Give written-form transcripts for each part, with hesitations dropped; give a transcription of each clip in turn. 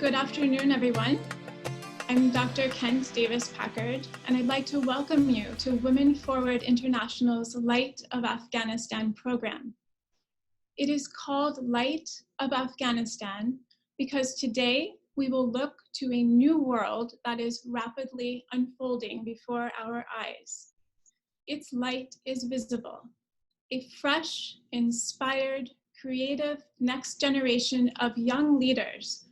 Good afternoon, everyone. I'm Dr. Kent Davis-Packard, and I'd like to welcome you to Women Forward International's Light of Afghanistan program. It is called Light of Afghanistan because today we will look to a new world that is rapidly unfolding before our eyes. Its light is visible. A fresh, inspired, creative next generation of young leaders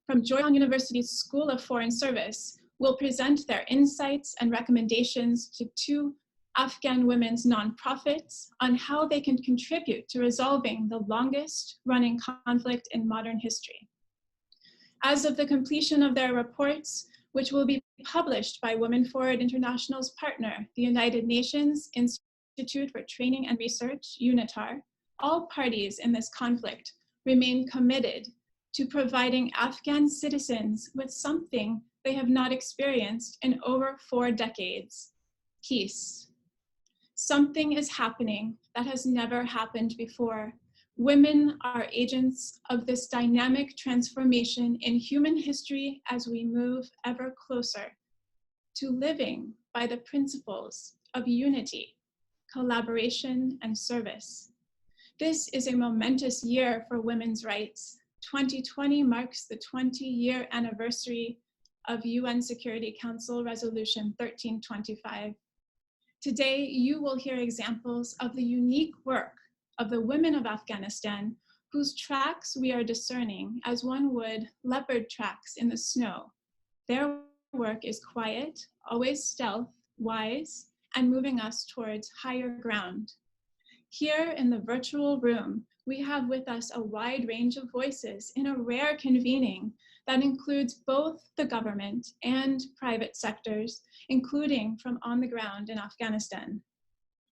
from Georgetown University's School of Foreign Service will present their insights and recommendations to two Afghan women's nonprofits on how they can contribute to resolving the longest running conflict in modern history. As of the completion of their reports, which will be published by Women Forward International's partner, the United Nations Institute for Training and Research, UNITAR, all parties in this conflict remain committed to providing Afghan citizens with something they have not experienced in over 4 decades: peace. Something is happening that has never happened before. Women are agents of this dynamic transformation in human history as we move ever closer to living by the principles of unity, collaboration, and service. This is a momentous year for women's rights. 2020 marks the 20-year anniversary of UN Security Council Resolution 1325. Today, you will hear examples of the unique work of the women of Afghanistan, whose tracks we are discerning as one would leopard tracks in the snow. Their work is quiet, always stealth, wise, and moving us towards higher ground. Here in the virtual room, we have with us a wide range of voices in a rare convening that includes both the government and private sectors, including from on the ground in Afghanistan.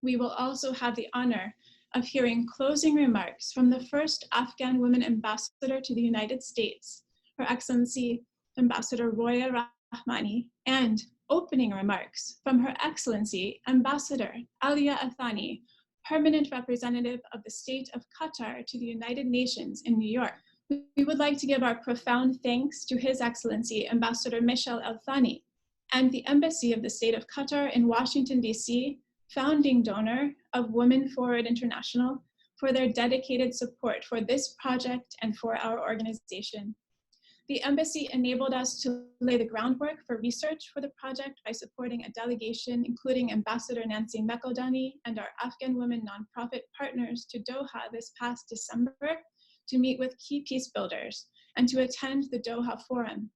We will also have the honor of hearing closing remarks from the first Afghan woman ambassador to the United States, Her Excellency Ambassador Roya Rahmani, and opening remarks from Her Excellency Ambassador Alia Athani, Permanent Representative of the State of Qatar to the United Nations in New York. We would like to give our profound thanks to His Excellency Ambassador Michel El-Thani and the Embassy of the State of Qatar in Washington, D.C., founding donor of Women Forward International, for their dedicated support for this project and for our organization. The embassy enabled us to lay the groundwork for research for the project by supporting a delegation, including Ambassador Nancy Mekodani and our Afghan women nonprofit partners, to Doha this past December to meet with key peace builders and to attend the Doha Forum.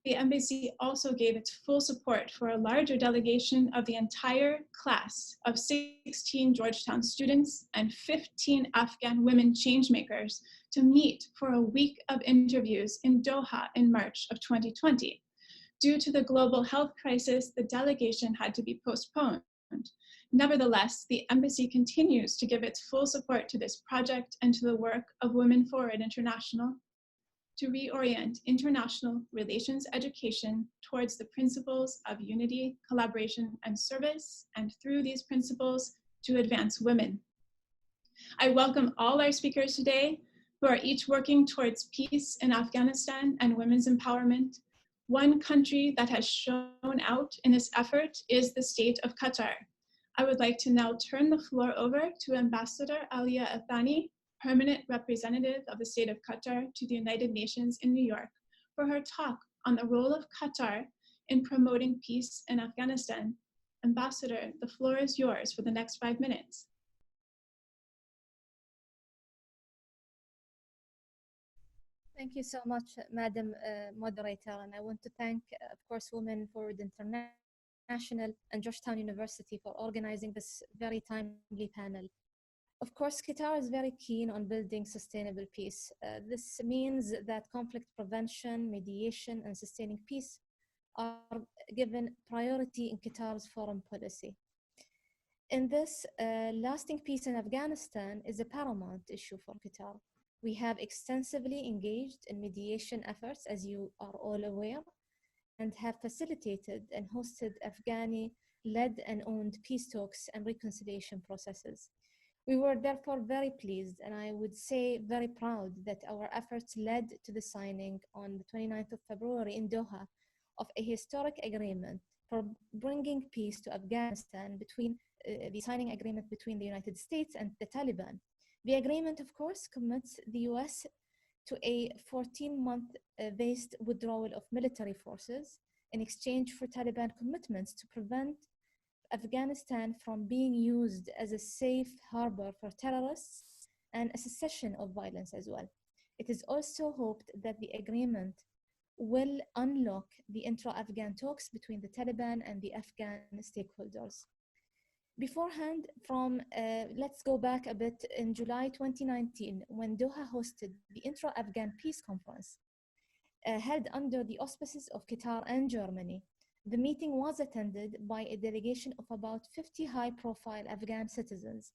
The embassy also gave its full support for a larger delegation of the entire class of 16 Georgetown students and 15 Afghan women changemakers to meet for a week of interviews in Doha in March of 2020. Due to the global health crisis, the delegation had to be postponed. Nevertheless, the embassy continues to give its full support to this project and to the work of Women Forward International to reorient international relations education towards the principles of unity, collaboration, and service, and through these principles to advance women. I welcome all our speakers today who are each working towards peace in Afghanistan and women's empowerment. One country that has shown out in this effort is the State of Qatar. I would like to now turn the floor over to Ambassador Alia Athani, Permanent Representative of the State of Qatar to the United Nations in New York, for her talk on the role of Qatar in promoting peace in Afghanistan. Ambassador, the floor is yours for the next 5 minutes. Thank you so much, Madam Moderator, and I want to thank, of course, Women Forward International and Georgetown University for organizing this very timely panel. Of course, Qatar is very keen on building sustainable peace. This means that conflict prevention, mediation, and sustaining peace are given priority in Qatar's foreign policy. In this, lasting peace in Afghanistan is a paramount issue for Qatar. We have extensively engaged in mediation efforts, as you are all aware, and have facilitated and hosted Afghani-led and owned peace talks and reconciliation processes. We were therefore very pleased, and I would say very proud, that our efforts led to the signing on the 29th of February in Doha of a historic agreement for bringing peace to Afghanistan between the signing agreement between the United States and the Taliban. The agreement, of course, commits the US to a 14-month based withdrawal of military forces in exchange for Taliban commitments to prevent Afghanistan from being used as a safe harbor for terrorists and a cessation of violence as well. It is also hoped that the agreement will unlock the intra-Afghan talks between the Taliban and the Afghan stakeholders. Beforehand, let's go back a bit, in July 2019, when Doha hosted the Intra-Afghan Peace Conference, held under the auspices of Qatar and Germany. The meeting was attended by a delegation of about 50 high-profile Afghan citizens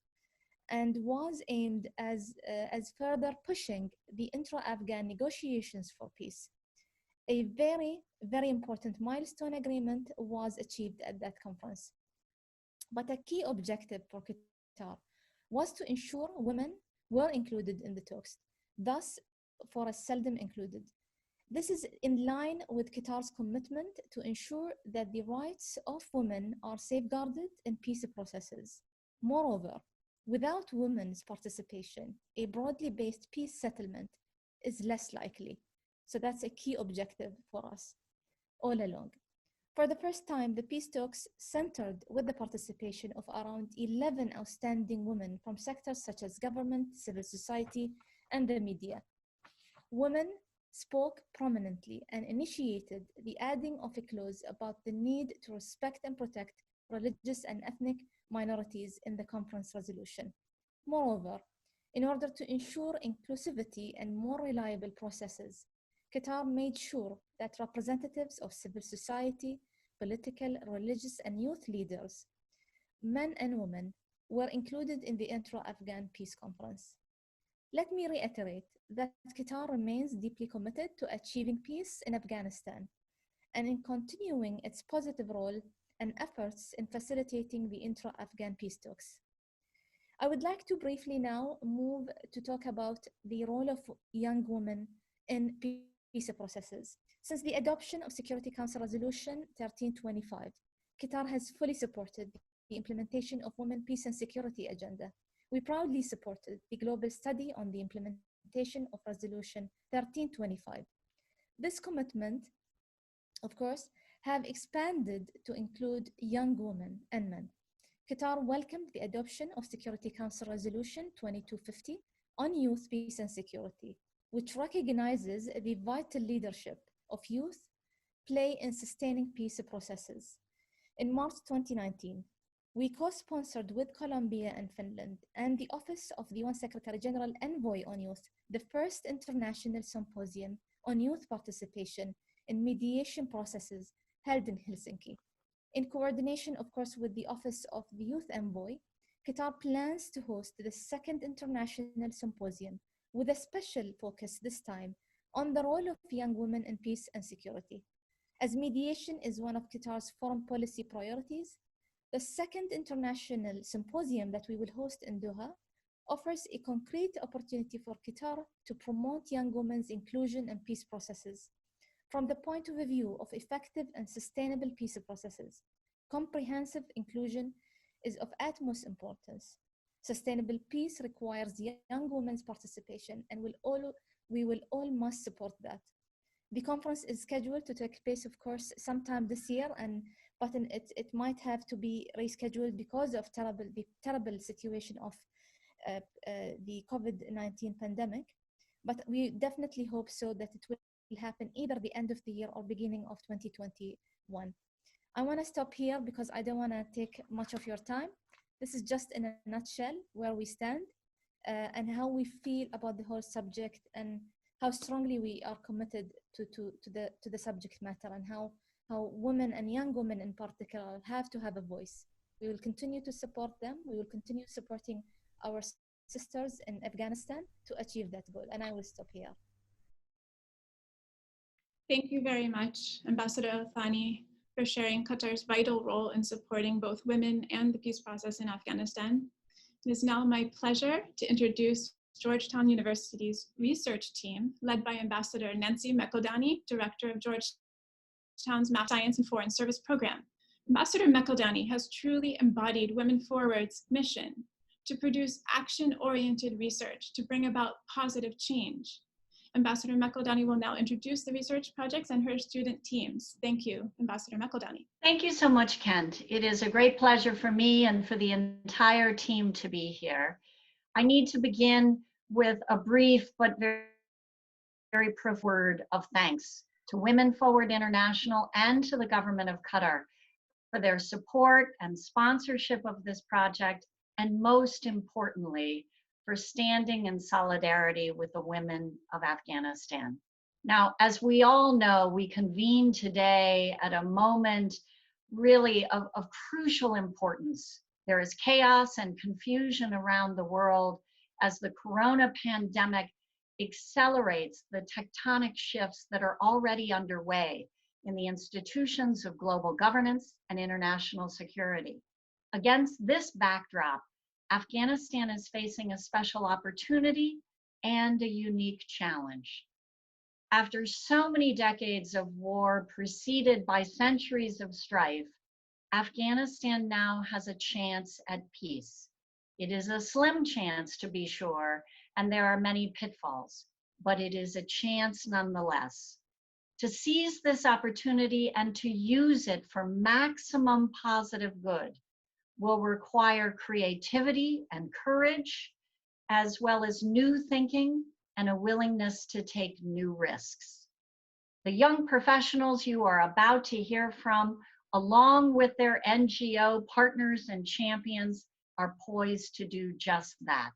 and was aimed as further pushing the intra-Afghan negotiations for peace. A very, very important milestone agreement was achieved at that conference. But a key objective for Qatar was to ensure women were included in the talks, thus for as seldom included. This is in line with Qatar's commitment to ensure that the rights of women are safeguarded in peace processes. Moreover, without women's participation, a broadly based peace settlement is less likely. So that's a key objective for us all along. For the first time, the peace talks centered with the participation of around 11 outstanding women from sectors such as government, civil society, and the media. Women spoke prominently and initiated the adding of a clause about the need to respect and protect religious and ethnic minorities in the conference resolution. Moreover, in order to ensure inclusivity and more reliable processes, Qatar made sure that representatives of civil society, political, religious, and youth leaders, men and women, were included in the intra-Afghan peace conference. Let me reiterate that Qatar remains deeply committed to achieving peace in Afghanistan and in continuing its positive role and efforts in facilitating the intra-Afghan peace talks. I would like to briefly now move to talk about the role of young women in peace processes. Since the adoption of Security Council Resolution 1325, Qatar has fully supported the implementation of Women, Peace and Security Agenda. We proudly supported the global study on the implementation of Resolution 1325. This commitment, of course, have expanded to include young women and men. Qatar welcomed the adoption of Security Council Resolution 2250 on youth, peace and security, which recognizes the vital leadership of youth play in sustaining peace processes. In March 2019, we co-sponsored with Colombia and Finland and the Office of the UN Secretary General Envoy on Youth, the first international symposium on youth participation in mediation processes held in Helsinki. In coordination, of course, with the Office of the Youth Envoy, Qatar plans to host the second international symposium with a special focus this time on the role of young women in peace and security. As mediation is one of Qatar's foreign policy priorities, the second international symposium that we will host in Doha offers a concrete opportunity for Qatar to promote young women's inclusion and peace processes. From the point of view of effective and sustainable peace processes, comprehensive inclusion is of utmost importance. Sustainable peace requires young women's participation, and we will all must support that. The conference is scheduled to take place, of course, sometime this year, but it might have to be rescheduled because of the terrible situation of the COVID-19 pandemic. But we definitely hope so that it will happen either the end of the year or beginning of 2021. I want to stop here because I don't want to take much of your time. This is just in a nutshell where we stand and how we feel about the whole subject and how strongly we are committed to the subject matter, and how women and young women in particular have to have a voice. We will continue to support them. We will continue supporting our sisters in Afghanistan to achieve that goal. And I will stop here. Thank you very much, Ambassador Thani, for sharing Qatar's vital role in supporting both women and the peace process in Afghanistan. It is now my pleasure to introduce Georgetown University's research team, led by Ambassador Nancy McEldowney, Director of Georgetown's Math Science and Foreign Service Program. Ambassador McEldowney has truly embodied Women Forward's mission to produce action-oriented research to bring about positive change. Ambassador McEldowney will now introduce the research projects and her student teams. Thank you, Ambassador McEldowney. Thank you so much, Kent. It is a great pleasure for me and for the entire team to be here. I need to begin with a brief but very profound word of thanks to Women Forward International and to the government of Qatar for their support and sponsorship of this project, and most importantly, for standing in solidarity with the women of Afghanistan. Now, as we all know, we convene today at a moment really of crucial importance. There is chaos and confusion around the world as the corona pandemic accelerates the tectonic shifts that are already underway in the institutions of global governance and international security. Against this backdrop, Afghanistan is facing a special opportunity and a unique challenge. After so many decades of war preceded by centuries of strife, Afghanistan now has a chance at peace. It is a slim chance, to be sure, and there are many pitfalls, but it is a chance nonetheless. To seize this opportunity and to use it for maximum positive good will require creativity and courage, as well as new thinking and a willingness to take new risks. The young professionals you are about to hear from, along with their NGO partners and champions, are poised to do just that.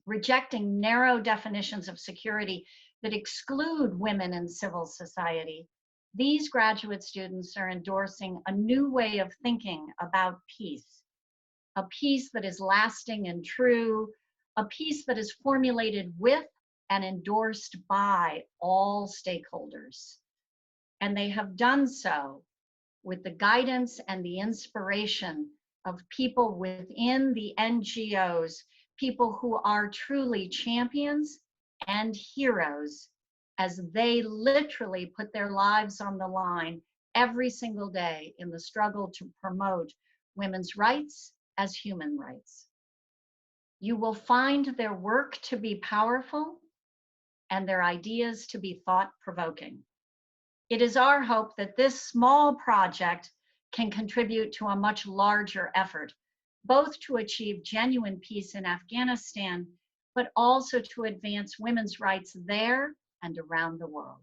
Rejecting narrow definitions of security that exclude women in civil society, these graduate students are endorsing a new way of thinking about peace, a peace that is lasting and true, a peace that is formulated with and endorsed by all stakeholders. And they have done so with the guidance and the inspiration of people within the NGOs, people who are truly champions and heroes, as they literally put their lives on the line every single day in the struggle to promote women's rights as human rights. You will find their work to be powerful and their ideas to be thought-provoking. It is our hope that this small project can contribute to a much larger effort, both to achieve genuine peace in Afghanistan, but also to advance women's rights there and around the world.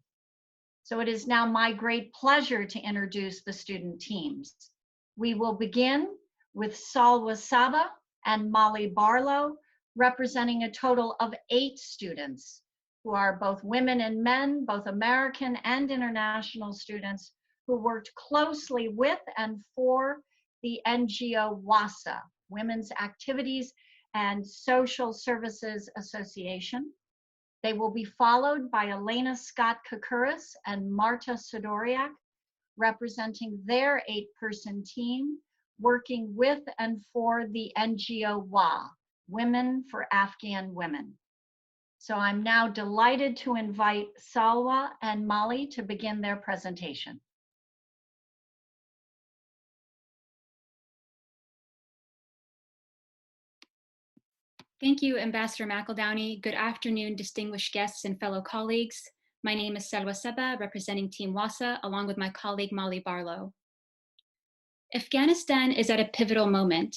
So it is now my great pleasure to introduce the student teams. We will begin with Salwa Saba and Molly Barlow, representing a total of 8 students who are both women and men, both American and international students, who worked closely with and for the NGO WASSA, Women's Activities and Social Services Association. They will be followed by Elena Scott Koukouris and Marta Sidoriak, representing their 8-person team, working with and for the NGO WA, Women for Afghan Women. So I'm now delighted to invite Salwa and Molly to begin their presentation. Thank you, Ambassador McEldowney. Good afternoon, distinguished guests and fellow colleagues. My name is Salwa Saba, representing Team WASSA, along with my colleague Molly Barlow. Afghanistan is at a pivotal moment.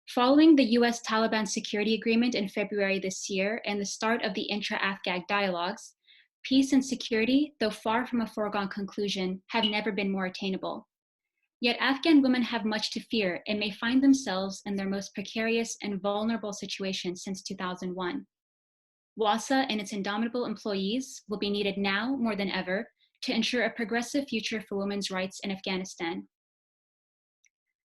Following the US-Taliban security agreement in February this year and the start of the intra-Afghan dialogues, peace and security, though far from a foregone conclusion, have never been more attainable. Yet Afghan women have much to fear and may find themselves in their most precarious and vulnerable situation since 2001. WASSA and its indomitable employees will be needed now more than ever to ensure a progressive future for women's rights in Afghanistan.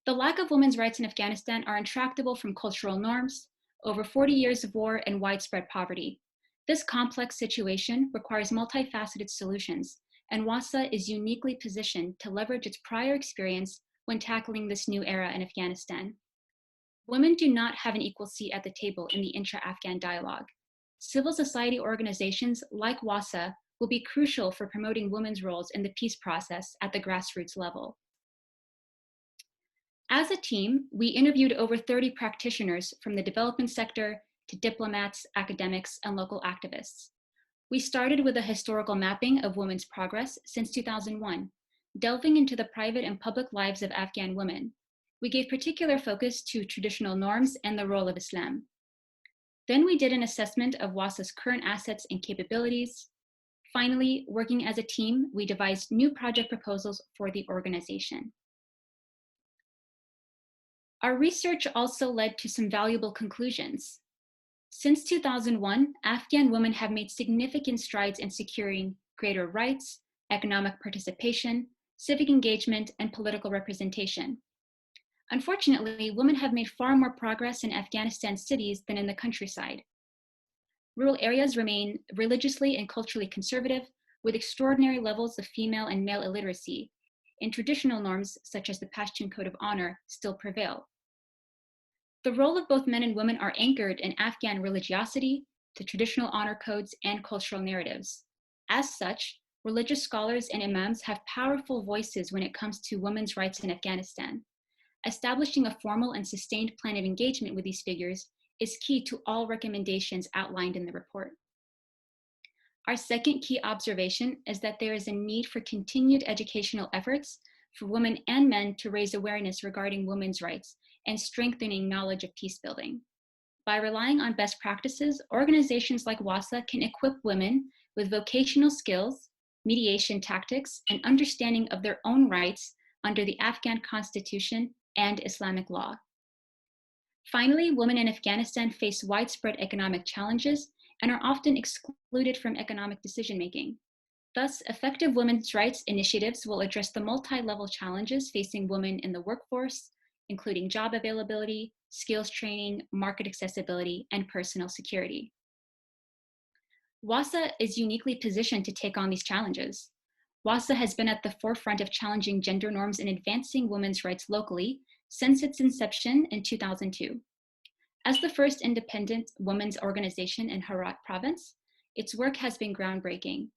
The lack of women's rights in Afghanistan are intractable from cultural norms, over 40 years of war, and widespread poverty. This complex situation requires multifaceted solutions, and WASSA is uniquely positioned to leverage its prior experience when tackling this new era in Afghanistan. Women do not have an equal seat at the table in the intra-Afghan dialogue. Civil society organizations like WASSA will be crucial for promoting women's roles in the peace process at the grassroots level. As a team, we interviewed over 30 practitioners from the development sector to diplomats, academics, and local activists. We started with a historical mapping of women's progress since 2001, delving into the private and public lives of Afghan women. We gave particular focus to traditional norms and the role of Islam. Then we did an assessment of WASSA's current assets and capabilities. Finally, working as a team, we devised new project proposals for the organization. Our research also led to some valuable conclusions. Since 2001, Afghan women have made significant strides in securing greater rights, economic participation, civic engagement, and political representation. Unfortunately, women have made far more progress in Afghanistan cities than in the countryside. Rural areas remain religiously and culturally conservative, with extraordinary levels of female and male illiteracy, and traditional norms such as the Pashtun Code of Honor still prevail. The role of both men and women are anchored in Afghan religiosity, the traditional honor codes, and cultural narratives. As such, religious scholars and imams have powerful voices when it comes to women's rights in Afghanistan. Establishing a formal and sustained plan of engagement with these figures is key to all recommendations outlined in the report. Our second key observation is that there is a need for continued educational efforts for women and men to raise awareness regarding women's rights and strengthening knowledge of peace building. By relying on best practices, organizations like WASSA can equip women with vocational skills, mediation tactics, and understanding of their own rights under the Afghan Constitution and Islamic law. Finally, women in Afghanistan face widespread economic challenges and are often excluded from economic decision-making. Thus, effective women's rights initiatives will address the multi-level challenges facing women in the workforce, including job availability, skills training, market accessibility, and personal security. WASSA is uniquely positioned to take on these challenges. WASSA has been at the forefront of challenging gender norms and advancing women's rights locally since its inception in 2002. As the first independent women's organization in Herat province, its work has been groundbreaking.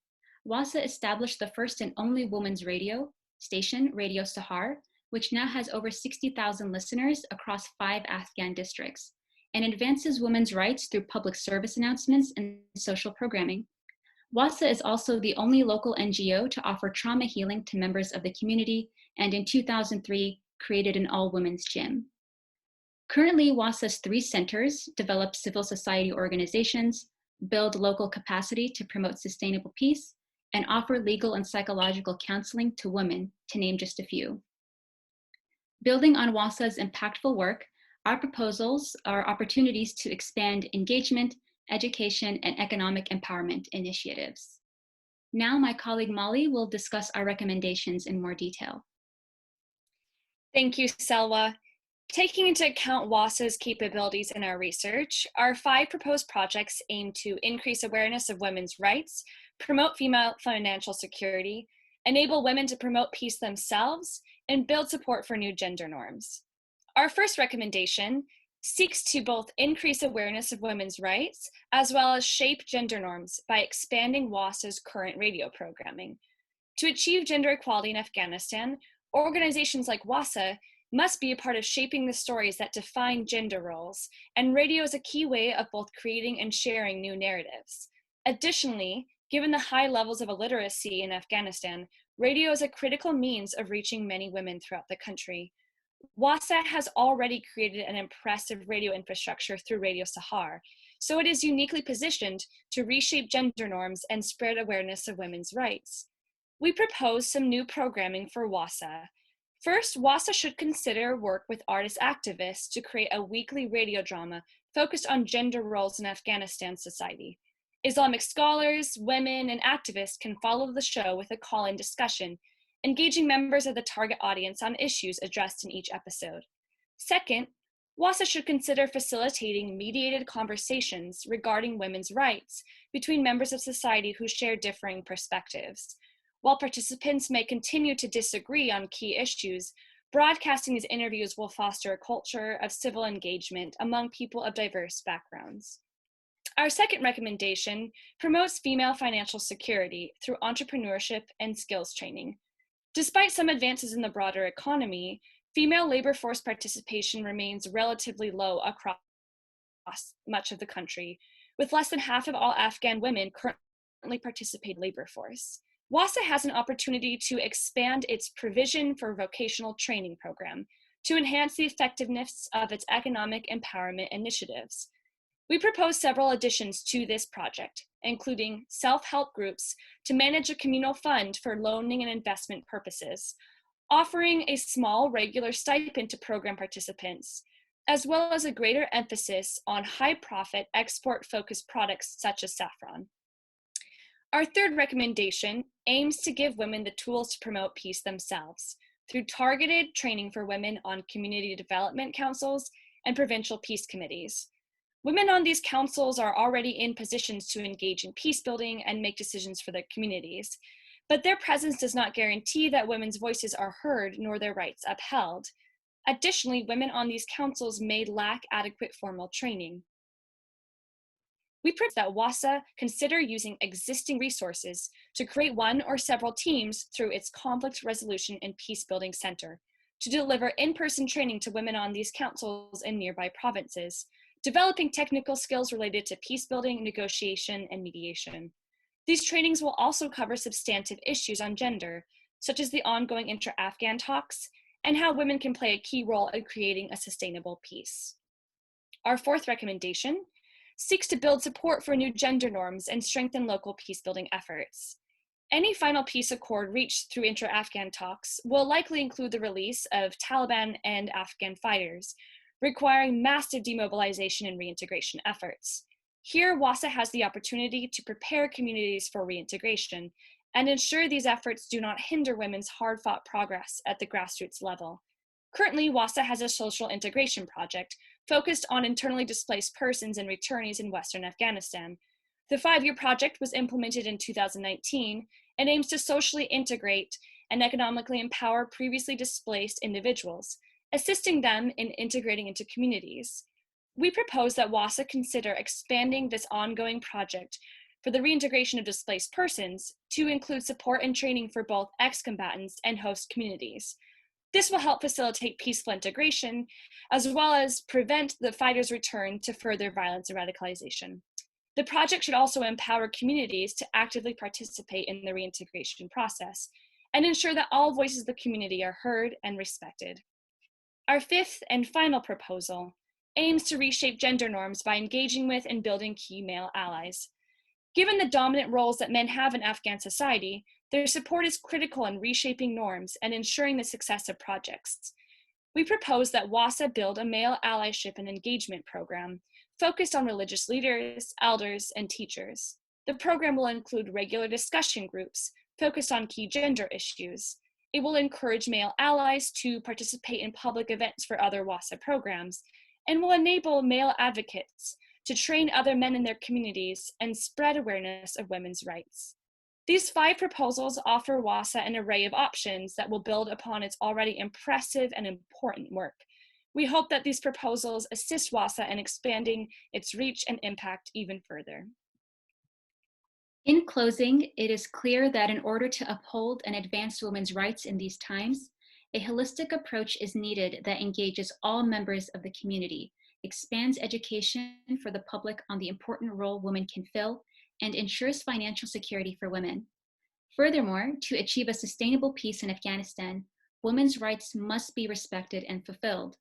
WASSA established the first and only women's radio station, Radio Sahar, which now has over 60,000 listeners across 5 Afghan districts, and advances women's rights through public service announcements and social programming. WASSA is also the only local NGO to offer trauma healing to members of the community, and in 2003, created an all-women's gym. Currently, WASSA's 3 centers develop civil society organizations, build local capacity to promote sustainable peace, and offer legal and psychological counseling to women, to name just a few. Building on WASSA's impactful work, our proposals are opportunities to expand engagement, education, and economic empowerment initiatives. Now, my colleague Molly will discuss our recommendations in more detail. Thank you, Selwa. Taking into account WASSA's capabilities in our research, our 5 proposed projects aim to increase awareness of women's rights, promote female financial security, enable women to promote peace themselves, and build support for new gender norms. Our first recommendation seeks to both increase awareness of women's rights as well as shape gender norms by expanding WASSA's current radio programming. To achieve gender equality in Afghanistan, organizations like WASSA must be a part of shaping the stories that define gender roles, and radio is a key way of both creating and sharing new narratives. Additionally, given the high levels of illiteracy in Afghanistan, radio is a critical means of reaching many women throughout the country. WASSA has already created an impressive radio infrastructure through Radio Sahar, so it is uniquely positioned to reshape gender norms and spread awareness of women's rights. We propose some new programming for WASSA. First, WASSA should consider work with artist activists to create a weekly radio drama focused on gender roles in Afghanistan society. Islamic scholars, women, and activists can follow the show with a call-in discussion, engaging members of the target audience on issues addressed in each episode. Second, WASSA should consider facilitating mediated conversations regarding women's rights between members of society who share differing perspectives. While participants may continue to disagree on key issues, Broadcasting these interviews will foster a culture of civil engagement among people of diverse backgrounds. Our second recommendation promotes female financial security through entrepreneurship and skills training. Despite some advances in the broader economy, female labor force participation remains relatively low across much of the country, with less than half of all Afghan women currently participate in the labor force. WASSA has an opportunity to expand its provision for vocational training program to enhance the effectiveness of its economic empowerment initiatives. We propose several additions to this project, including self-help groups to manage a communal fund for loaning and investment purposes, offering a small regular stipend to program participants, as well as a greater emphasis on high-profit export-focused products such as saffron. Our third recommendation aims to give women the tools to promote peace themselves through targeted training for women on community development councils and provincial peace committees. Women on these councils are already in positions to engage in peace building and make decisions for their communities, but their presence does not guarantee that women's voices are heard nor their rights upheld. Additionally, women on these councils may lack adequate formal training. We propose that WASSA consider using existing resources to create one or several teams through its Conflict Resolution and Peacebuilding Center to deliver in-person training to women on these councils in nearby provinces, developing technical skills related to peacebuilding, negotiation, and mediation. These trainings will also cover substantive issues on gender, such as the ongoing intra-Afghan talks and how women can play a key role in creating a sustainable peace. Our fourth recommendation seeks to build support for new gender norms and strengthen local peacebuilding efforts. Any final peace accord reached through intra-Afghan talks will likely include the release of Taliban and Afghan fighters, requiring massive demobilization and reintegration efforts. Here, WASSA has the opportunity to prepare communities for reintegration and ensure these efforts do not hinder women's hard-fought progress at the grassroots level. Currently, WASSA has a social integration project focused on internally displaced persons and returnees in Western Afghanistan. The 5-year project was implemented in 2019 and aims to socially integrate and economically empower previously displaced individuals, assisting them in integrating into communities. We propose that WASSA consider expanding this ongoing project for the reintegration of displaced persons to include support and training for both ex-combatants and host communities. This will help facilitate peaceful integration, as well as prevent the fighters' return to further violence and radicalization. The project should also empower communities to actively participate in the reintegration process and ensure that all voices of the community are heard and respected. Our fifth and final proposal aims to reshape gender norms by engaging with and building key male allies. Given the dominant roles that men have in Afghan society, their support is critical in reshaping norms and ensuring the success of projects. We propose that WASSA build a male allyship and engagement program focused on religious leaders, elders, and teachers. The program will include regular discussion groups focused on key gender issues. It will encourage male allies to participate in public events for other WASSA programs and will enable male advocates to train other men in their communities and spread awareness of women's rights. These 5 proposals offer WASSA an array of options that will build upon its already impressive and important work. We hope that these proposals assist WASSA in expanding its reach and impact even further. In closing, it is clear that in order to uphold and advance women's rights in these times, a holistic approach is needed that engages all members of the community, expands education for the public on the important role women can fill, and ensures financial security for women. Furthermore, to achieve a sustainable peace in Afghanistan, women's rights must be respected and fulfilled.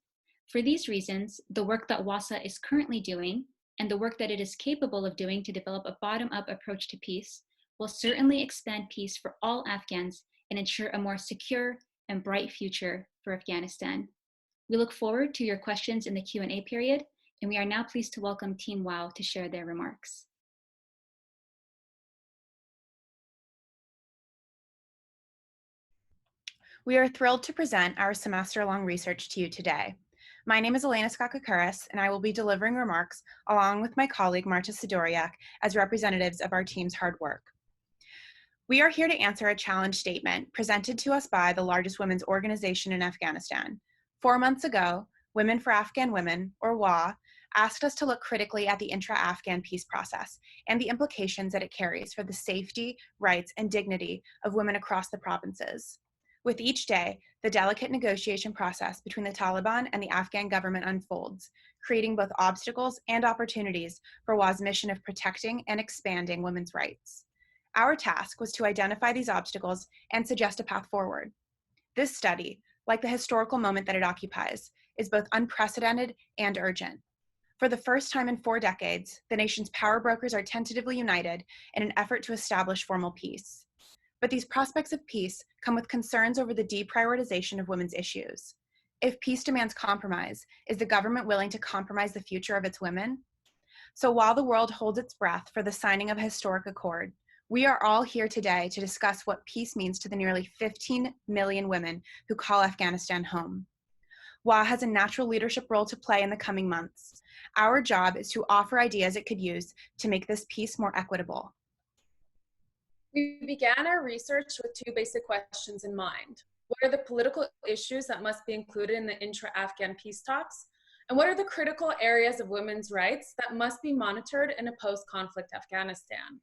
For these reasons, the work that WASSA is currently doing and the work that it is capable of doing to develop a bottom-up approach to peace will certainly expand peace for all Afghans and ensure a more secure and bright future for Afghanistan. We look forward to your questions in the Q&A period, and we are now pleased to welcome Team WOW to share their remarks. We are thrilled to present our semester-long research to you today. My name is Elena Skakakuris, and I will be delivering remarks along with my colleague Marta Sidoriak as representatives of our team's hard work. We are here to answer a challenge statement presented to us by the largest women's organization in Afghanistan. 4 months ago, Women for Afghan Women, or WA, asked us to look critically at the intra-Afghan peace process and the implications that it carries for the safety, rights, and dignity of women across the provinces. With each day, the delicate negotiation process between the Taliban and the Afghan government unfolds, creating both obstacles and opportunities for WA's mission of protecting and expanding women's rights. Our task was to identify these obstacles and suggest a path forward. This study, like the historical moment that it occupies, is both unprecedented and urgent. For the first time in 4 decades, the nation's power brokers are tentatively united in an effort to establish formal peace. But these prospects of peace come with concerns over the deprioritization of women's issues. If peace demands compromise, is the government willing to compromise the future of its women? So while the world holds its breath for the signing of a historic accord, we are all here today to discuss what peace means to the nearly 15 million women who call Afghanistan home. WA has a natural leadership role to play in the coming months. Our job is to offer ideas it could use to make this peace more equitable. We began our research with 2 basic questions in mind. What are the political issues that must be included in the intra-Afghan peace talks? And what are the critical areas of women's rights that must be monitored in a post-conflict Afghanistan?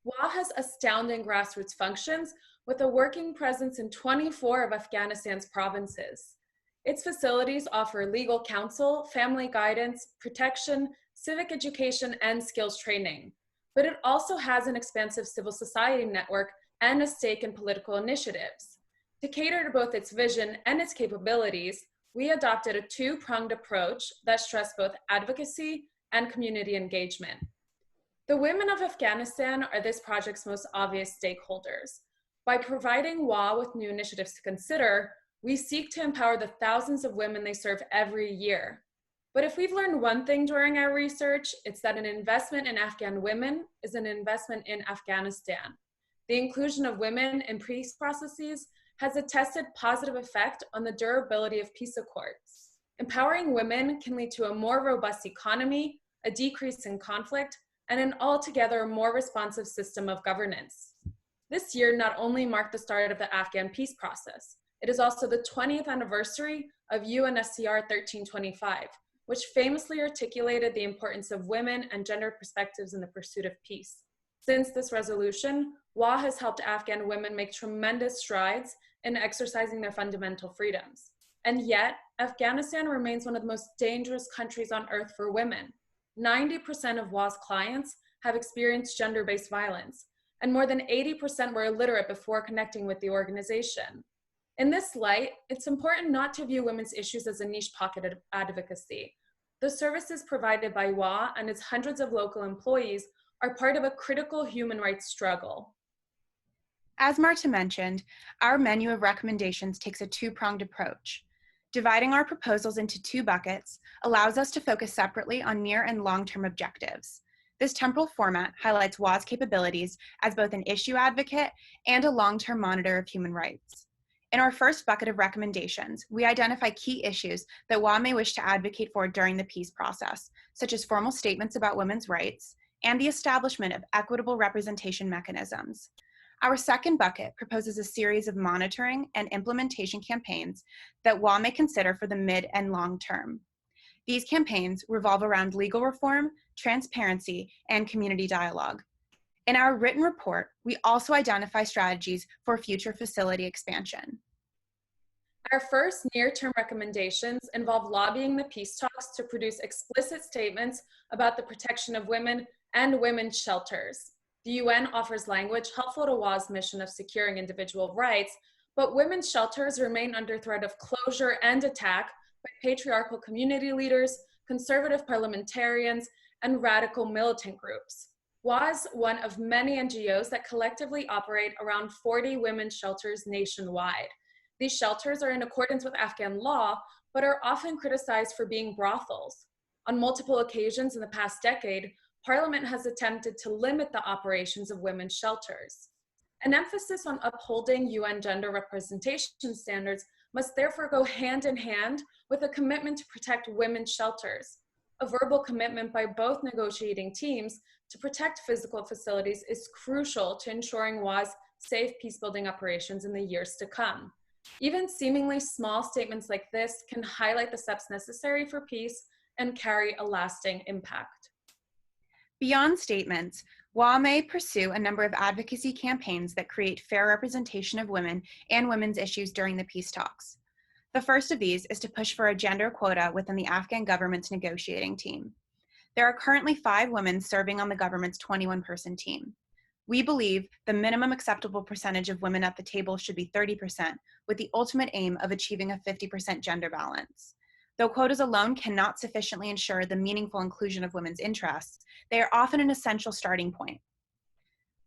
WA has astounding grassroots functions with a working presence in 24 of Afghanistan's provinces. Its facilities offer legal counsel, family guidance, protection, civic education, and skills training. But it also has an expansive civil society network and a stake in political initiatives. To cater to both its vision and its capabilities, we adopted a 2-pronged approach that stressed both advocacy and community engagement. The women of Afghanistan are this project's most obvious stakeholders. By providing WA with new initiatives to consider, we seek to empower the thousands of women they serve every year. But if we've learned one thing during our research, it's that an investment in Afghan women is an investment in Afghanistan. The inclusion of women in peace processes has a tested positive effect on the durability of peace accords. Empowering women can lead to a more robust economy, a decrease in conflict, and an altogether more responsive system of governance. This year not only marked the start of the Afghan peace process, it is also the 20th anniversary of UNSCR 1325, which famously articulated the importance of women and gender perspectives in the pursuit of peace. Since this resolution, WA has helped Afghan women make tremendous strides in exercising their fundamental freedoms. And yet, Afghanistan remains one of the most dangerous countries on earth for women. 90% of WA's clients have experienced gender-based violence, and more than 80% were illiterate before connecting with the organization. In this light, it's important not to view women's issues as a niche pocket of advocacy. The services provided by WA and its hundreds of local employees are part of a critical human rights struggle. As Marta mentioned, our menu of recommendations takes a 2-pronged approach. Dividing our proposals into 2 buckets allows us to focus separately on near and long-term objectives. This temporal format highlights WA's capabilities as both an issue advocate and a long-term monitor of human rights. In our first bucket of recommendations, we identify key issues that WA may wish to advocate for during the peace process, such as formal statements about women's rights and the establishment of equitable representation mechanisms. Our second bucket proposes a series of monitoring and implementation campaigns that WA may consider for the mid and long term. These campaigns revolve around legal reform, transparency, and community dialogue. In our written report, we also identify strategies for future facility expansion. Our first near-term recommendations involve lobbying the peace talks to produce explicit statements about the protection of women and women's shelters. The UN offers language helpful to WA's mission of securing individual rights, but women's shelters remain under threat of closure and attack by patriarchal community leaders, conservative parliamentarians, and radical militant groups. WA is one of many NGOs that collectively operate around 40 women's shelters nationwide. These shelters are in accordance with Afghan law, but are often criticized for being brothels. On multiple occasions in the past decade, Parliament has attempted to limit the operations of women's shelters. An emphasis on upholding UN gender representation standards must therefore go hand in hand with a commitment to protect women's shelters. A verbal commitment by both negotiating teams to protect physical facilities is crucial to ensuring WA's safe peacebuilding operations in the years to come. Even seemingly small statements like this can highlight the steps necessary for peace and carry a lasting impact. Beyond statements, WA may pursue a number of advocacy campaigns that create fair representation of women and women's issues during the peace talks. The first of these is to push for a gender quota within the Afghan government's negotiating team. There are currently 5 women serving on the government's 21-person team. We believe the minimum acceptable percentage of women at the table should be 30%, with the ultimate aim of achieving a 50% gender balance. Though quotas alone cannot sufficiently ensure the meaningful inclusion of women's interests, they are often an essential starting point.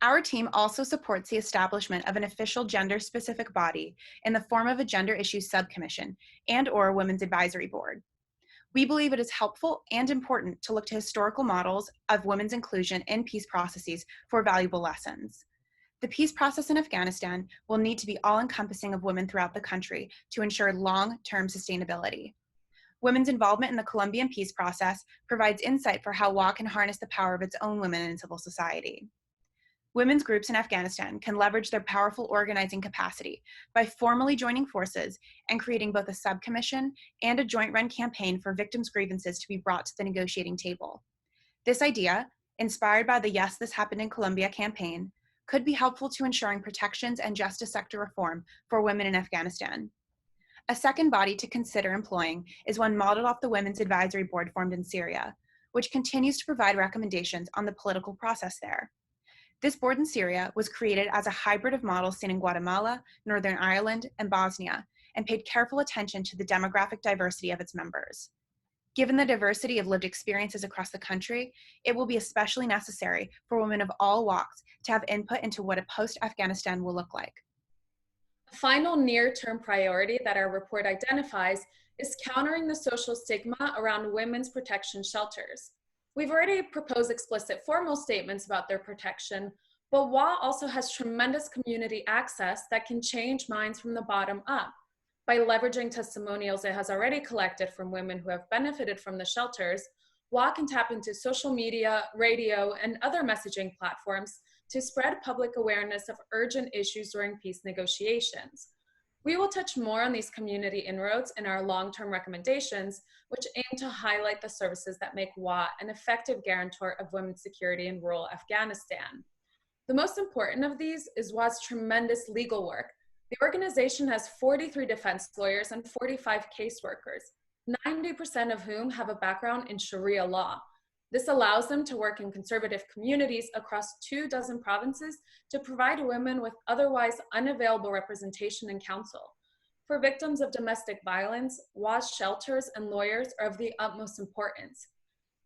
Our team also supports the establishment of an official gender-specific body in the form of a gender issues subcommission and/or women's advisory board. We believe it is helpful and important to look to historical models of women's inclusion in peace processes for valuable lessons. The peace process in Afghanistan will need to be all-encompassing of women throughout the country to ensure long-term sustainability. Women's involvement in the Colombian peace process provides insight for how WA can harness the power of its own women in civil society. Women's groups in Afghanistan can leverage their powerful organizing capacity by formally joining forces and creating both a subcommission and a joint-run campaign for victims' grievances to be brought to the negotiating table. This idea, inspired by the Yes, This Happened in Colombia campaign, could be helpful to ensuring protections and justice sector reform for women in Afghanistan. A second body to consider employing is one modeled off the Women's Advisory Board formed in Syria, which continues to provide recommendations on the political process there. This board in Syria was created as a hybrid of models seen in Guatemala, Northern Ireland, and Bosnia, and paid careful attention to the demographic diversity of its members. Given the diversity of lived experiences across the country, it will be especially necessary for women of all walks to have input into what a post-Afghanistan will look like. A final near-term priority that our report identifies is countering the social stigma around women's protection shelters. We've already proposed explicit formal statements about their protection, but WA also has tremendous community access that can change minds from the bottom up. By leveraging testimonials it has already collected from women who have benefited from the shelters, WA can tap into social media, radio, and other messaging platforms to spread public awareness of urgent issues during peace negotiations. We will touch more on these community inroads in our long-term recommendations, which aim to highlight the services that make WA an effective guarantor of women's security in rural Afghanistan. The most important of these is WA's tremendous legal work. The organization has 43 defense lawyers and 45 caseworkers, 90% of whom have a background in Sharia law. This allows them to work in conservative communities across 24 provinces to provide women with otherwise unavailable representation and counsel. For victims of domestic violence, WA's shelters and lawyers are of the utmost importance.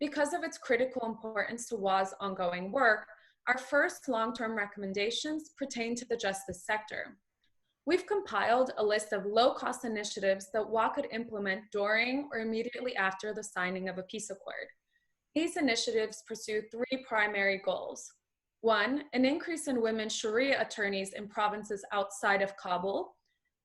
Because of its critical importance to WA's ongoing work, our first long-term recommendations pertain to the justice sector. We've compiled a list of low-cost initiatives that WA could implement during or immediately after the signing of a peace accord. These initiatives pursue 3 primary goals. 1, an increase in women Sharia attorneys in provinces outside of Kabul.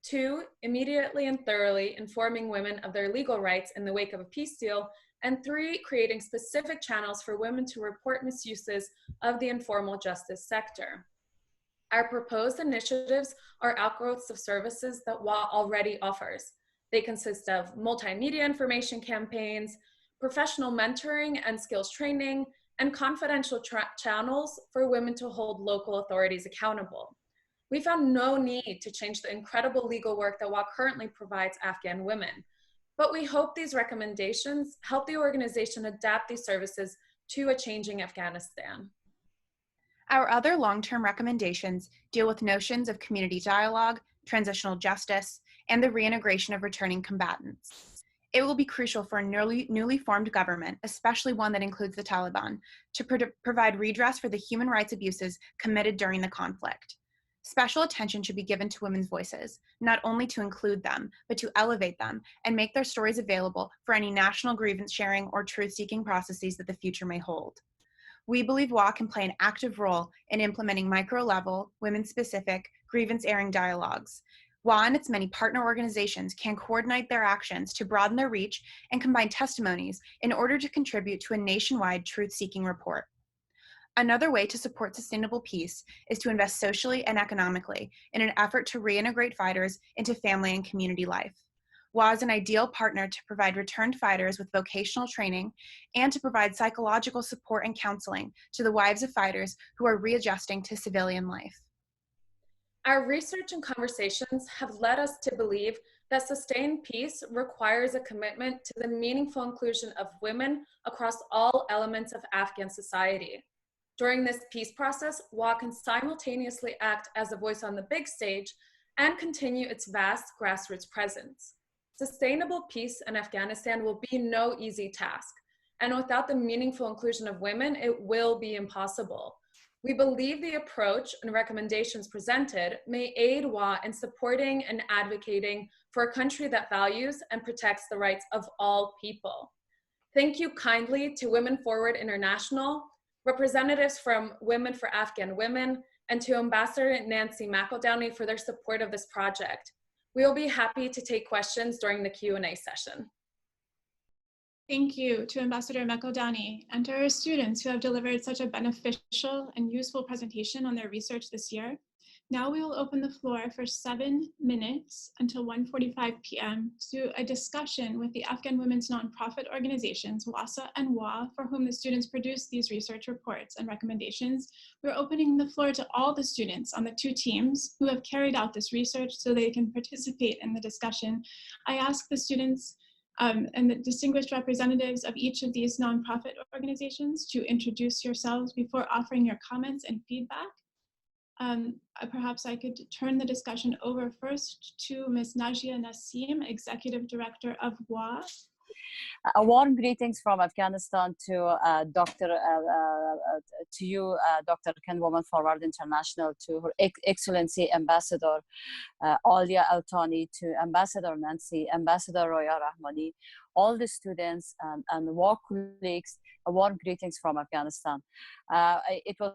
2, immediately and thoroughly informing women of their legal rights in the wake of a peace deal. And 3, creating specific channels for women to report misuses of the informal justice sector. Our proposed initiatives are outgrowths of services that WA already offers. They consist of multimedia information campaigns, professional mentoring and skills training, and confidential channels for women to hold local authorities accountable. We found no need to change the incredible legal work that WA currently provides Afghan women, but we hope these recommendations help the organization adapt these services to a changing Afghanistan. Our other long-term recommendations deal with notions of community dialogue, transitional justice, and the reintegration of returning combatants. It will be crucial for a newly formed government, especially one that includes the Taliban, to provide redress for the human rights abuses committed during the conflict. Special attention should be given to women's voices, not only to include them, but to elevate them and make their stories available for any national grievance sharing or truth-seeking processes that the future may hold. We believe WA can play an active role in implementing micro-level, women-specific grievance-airing dialogues. WA and its many partner organizations can coordinate their actions to broaden their reach and combine testimonies in order to contribute to a nationwide truth-seeking report. Another way to support sustainable peace is to invest socially and economically in an effort to reintegrate fighters into family and community life. WA is an ideal partner to provide returned fighters with vocational training and to provide psychological support and counseling to the wives of fighters who are readjusting to civilian life. Our research and conversations have led us to believe that sustained peace requires a commitment to the meaningful inclusion of women across all elements of Afghan society. During this peace process, WA can simultaneously act as a voice on the big stage and continue its vast grassroots presence. Sustainable peace in Afghanistan will be no easy task, and without the meaningful inclusion of women, it will be impossible. We believe the approach and recommendations presented may aid WA in supporting and advocating for a country that values and protects the rights of all people. Thank you kindly to Women Forward International, representatives from Women for Afghan Women, and to Ambassador Nancy McEldowney for their support of this project. We will be happy to take questions during the Q&A session. Thank you to Ambassador McEldowney and to our students who have delivered such a beneficial and useful presentation on their research this year. Now we will open the floor for 7 minutes until 1:45 p.m. to a discussion with the Afghan women's nonprofit organizations, WASSA and WA, for whom the students produced these research reports and recommendations. We're opening the floor to all the students on the 2 teams who have carried out this research so they can participate in the discussion. I ask the students and the distinguished representatives of each of these nonprofit organizations to introduce yourselves before offering your comments and feedback. Perhaps I could turn the discussion over first to Ms. Najia Nassim, Executive Director of WA. A warm greetings from Afghanistan to you, Dr. Ken, Women Forward International, to Her Excellency Ambassador Alia Altani, to Ambassador Nancy, Ambassador Roya Rahmani, all the students and WA colleagues. A warm greetings from Afghanistan. It was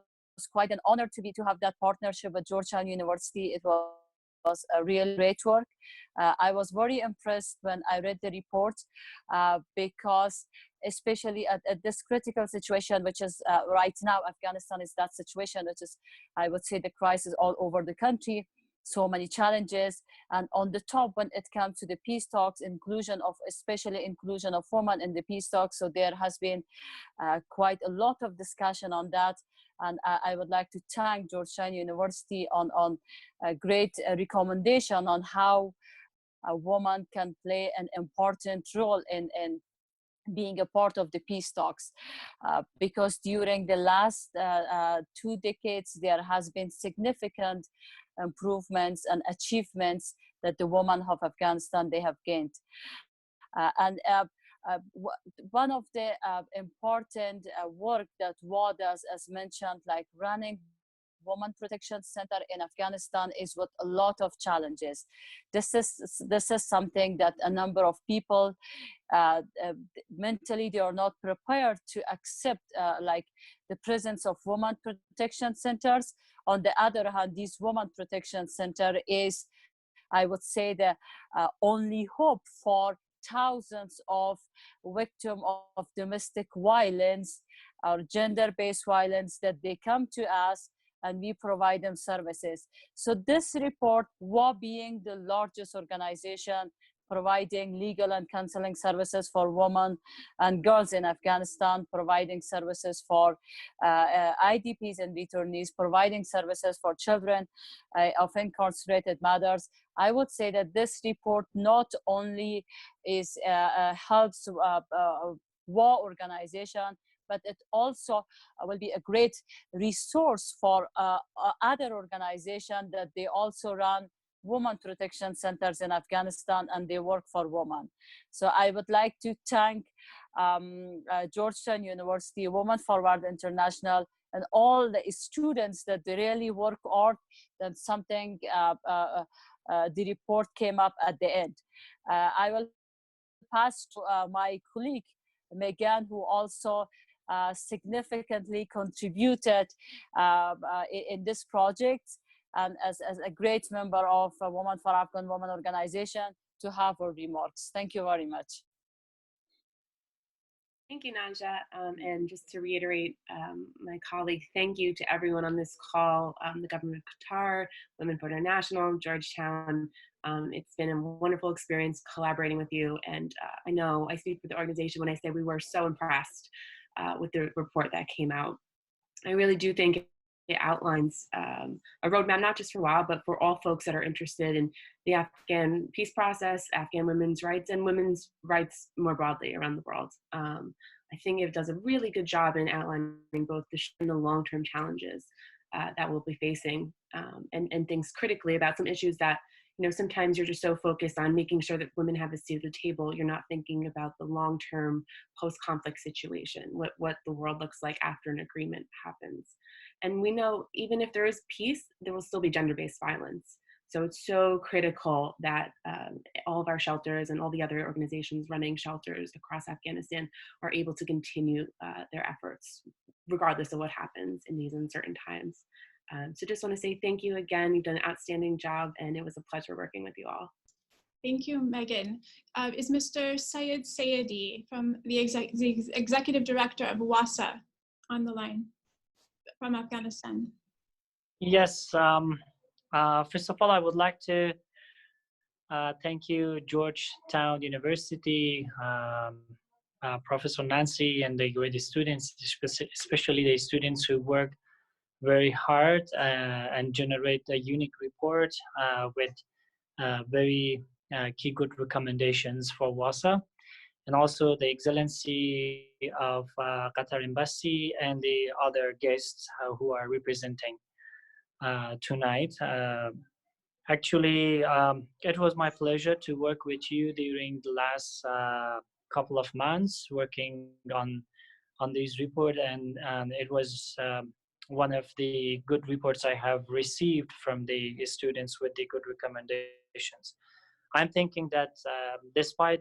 quite an honor to have that partnership with Georgetown University. It was a real great work. I was very impressed when I read the report because especially at this critical situation, which is right now, Afghanistan is that situation, which is, I would say, the crisis all over the country, so many challenges. And on the top, when it comes to the peace talks, especially inclusion of women in the peace talks. So there has been quite a lot of discussion on that. And I would like to thank Georgetown University on a great recommendation on how a woman can play an important role in being a part of the peace talks. Because during the last 2 decades, there has been significant improvements and achievements that the women of Afghanistan, they have gained. One of the important work that WA does, as mentioned, like running Women Protection Center in Afghanistan, is with a lot of challenges. This is something that a number of people mentally, they are not prepared to accept like the presence of Women Protection Centers. On the other hand, this Women Protection Center is, I would say, the only hope for thousands of victims of domestic violence or gender-based violence, that they come to us and we provide them services. So this report, WA being the largest organization providing legal and counseling services for women and girls in Afghanistan, providing services for IDPs and returnees, providing services for children of incarcerated mothers. I would say that this report not only helps WA organization, but it also will be a great resource for other organizations that they also run women protection centers in Afghanistan and they work for women. So I would like to thank Georgetown University, Women Forward International, and all the students that they really work hard. That something the report came up at the end. I will pass to my colleague Megan, who also significantly contributed in this project, and as a great member of Women for Afghan Women organization, to have her remarks. Thank you very much. Thank you, Naja. And just to reiterate my colleague, thank you to everyone on this call, the government of Qatar, Women for International, Georgetown. It's been a wonderful experience collaborating with you. And I know I speak for the organization when I say we were so impressed with the report that came out. I really do think it outlines a roadmap, not just for WA, but for all folks that are interested in the Afghan peace process, Afghan women's rights, and women's rights more broadly around the world. I think it does a really good job in outlining both the short and the long-term challenges that we'll be facing, and things critically about some issues that, you know, sometimes you're just so focused on making sure that women have a seat at the table, you're not thinking about the long-term post-conflict situation, what the world looks like after an agreement happens. And we know even if there is peace, there will still be gender-based violence. So it's so critical that all of our shelters and all the other organizations running shelters across Afghanistan are able to continue their efforts, regardless of what happens in these uncertain times. So just want to say thank you again. You've done an outstanding job, and it was a pleasure working with you all. Thank you, Megan. Is Mr. Syed Sayedi from the Executive Director of WASSA on the line from Afghanistan? Yes. First of all, I would like to thank you, Georgetown University, Professor Nancy, and the UAD students, especially the students who work very hard and generate a unique report with very key good recommendations for WASSA, and also the Excellency of Qatar Embassy and the other guests who are representing tonight. Actually, it was my pleasure to work with you during the last couple of months working on this report, and it was one of the good reports I have received from the students with the good recommendations. I'm thinking that despite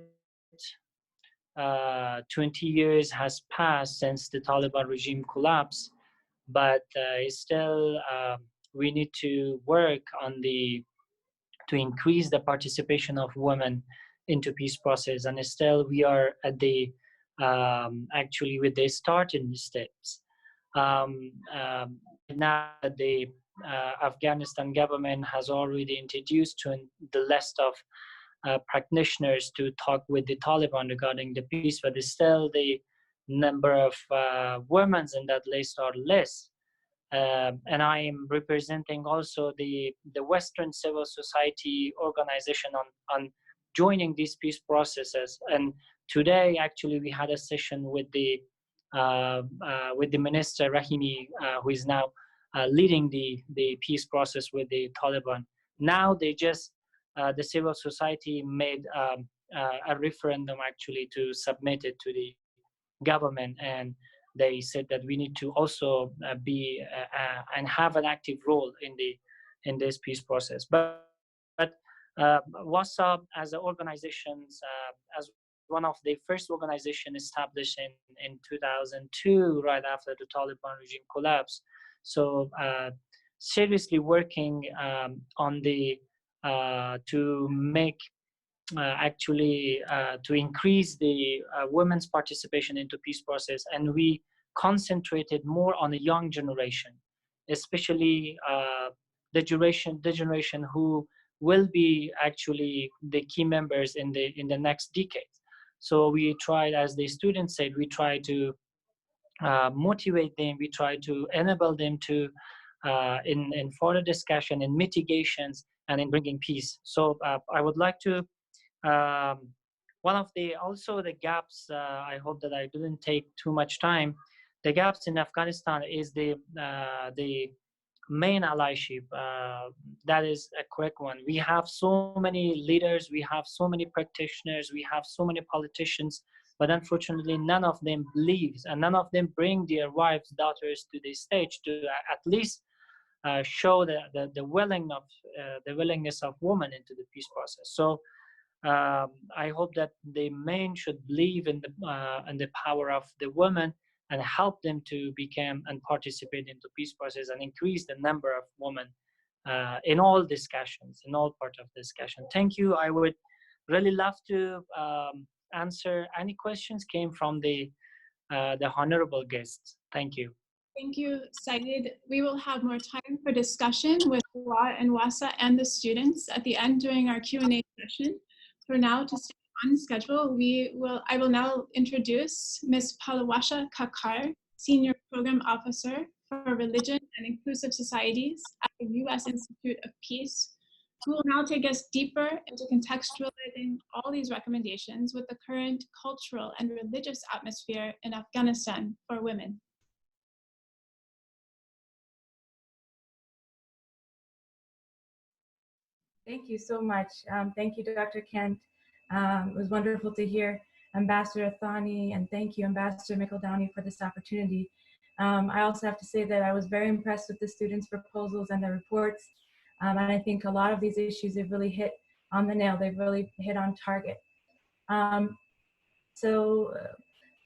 20 years has passed since the Taliban regime collapsed, but still we need to work on to increase the participation of women into peace process, and still we are at the actually with the starting steps. Now the Afghanistan government has already introduced to the list of practitioners to talk with the Taliban regarding the peace, but still the number of women in that list are less. And I am representing also the Western civil society organization on joining these peace processes. And today, actually, we had a session with the Minister Rahimi, who is now leading the peace process with the Taliban. Now they just the civil society made a referendum actually to submit it to the government, and they said that we need to also be and have an active role in this peace process. But WASSA as an organization, as one of the first organization established in 2002, right after the Taliban regime collapsed. So seriously working on the to make actually to increase the women's participation into peace process, and we concentrated more on the young generation, especially the generation who will be actually the key members in the next decade. So we tried, as the students said, we try to motivate them, we try to enable them to in further discussion, in mitigations, and in bringing peace. So I would like to one of the also the gaps, I hope that I didn't take too much time, the gaps in Afghanistan is the main allyship. That is a correct one. We have so many leaders, we have so many practitioners, we have so many politicians, but unfortunately none of them believes, and none of them bring their wives, daughters to the stage to at least show the willingness of women into the peace process. So I hope that the men should believe in the power of the women and help them to become and participate into peace process and increase the number of women in all discussions, in all part of discussion. Thank you. I would really love to answer any questions came from the the honorable guests. Thank you. Thank you, Saeed. We will have more time for discussion with WA and WASSA and the students at the end during our Q&A session. For now, to stay on schedule, I will now introduce Ms. Palawasha Kakar, Senior Program Officer for Religion and Inclusive Societies at the U.S. Institute of Peace, who will now take us deeper into contextualizing all these recommendations with the current cultural and religious atmosphere in Afghanistan for women. Thank you so much. Thank you, Dr. Kent. It was wonderful to hear Ambassador Thani, and thank you, Ambassador McEldowney, for this opportunity. I also have to say that I was very impressed with the students' proposals and their reports. And I think a lot of these issues have really hit on the nail. They've really hit on target. I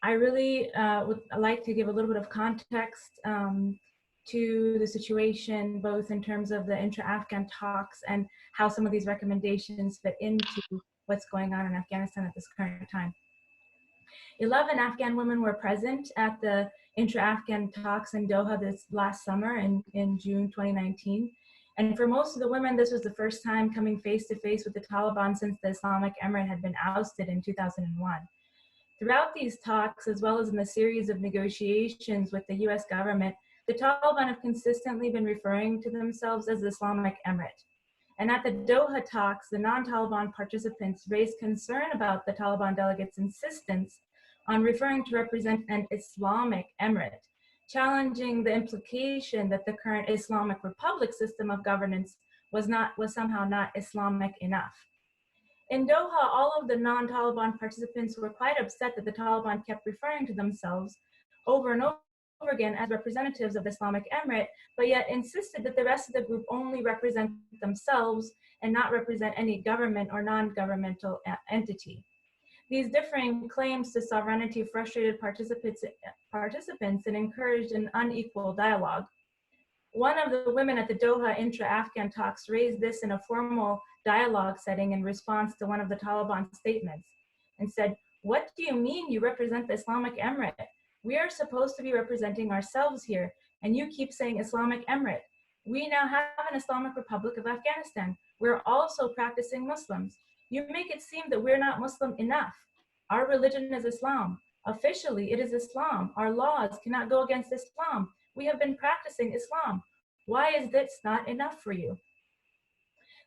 really would like to give a little bit of context to the situation, both in terms of the intra-Afghan talks and how some of these recommendations fit into what's going on in Afghanistan at this current time. 11 Afghan women were present at the intra-Afghan talks in Doha this last summer in June 2019. And for most of the women, this was the first time coming face to face with the Taliban since the Islamic Emirate had been ousted in 2001. Throughout these talks, as well as in the series of negotiations with the US government, the Taliban have consistently been referring to themselves as the Islamic Emirate. And at the Doha talks, the non-Taliban participants raised concern about the Taliban delegates' insistence on referring to represent an Islamic Emirate, challenging the implication that the current Islamic Republic system of governance was somehow not Islamic enough. In Doha, all of the non-Taliban participants were quite upset that the Taliban kept referring to themselves over and over again as representatives of the Islamic Emirate, but yet insisted that the rest of the group only represent themselves and not represent any government or non-governmental entity. These differing claims to sovereignty frustrated participants and encouraged an unequal dialogue. One of the women at the Doha intra-Afghan talks raised this in a formal dialogue setting in response to one of the Taliban statements and said, "What do you mean you represent the Islamic Emirate? We are supposed to be representing ourselves here, and you keep saying Islamic Emirate. We now have an Islamic Republic of Afghanistan. We're also practicing Muslims. You make it seem that we're not Muslim enough. Our religion is Islam. Officially, it is Islam. Our laws cannot go against Islam. We have been practicing Islam. Why is this not enough for you?"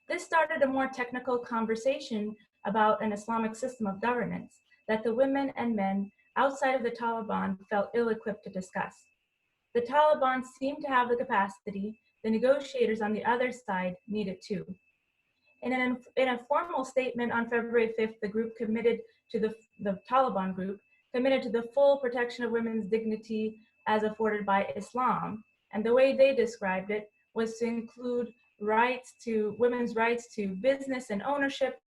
This started a more technical conversation about an Islamic system of governance that the women and men outside of the Taliban felt ill-equipped to discuss. The Taliban seemed to have the capacity. The negotiators on the other side needed too. In a formal statement on February 5th, the group committed to the Taliban group committed to the full protection of women's dignity as afforded by Islam. And the way they described it was to include women's rights to business and ownership,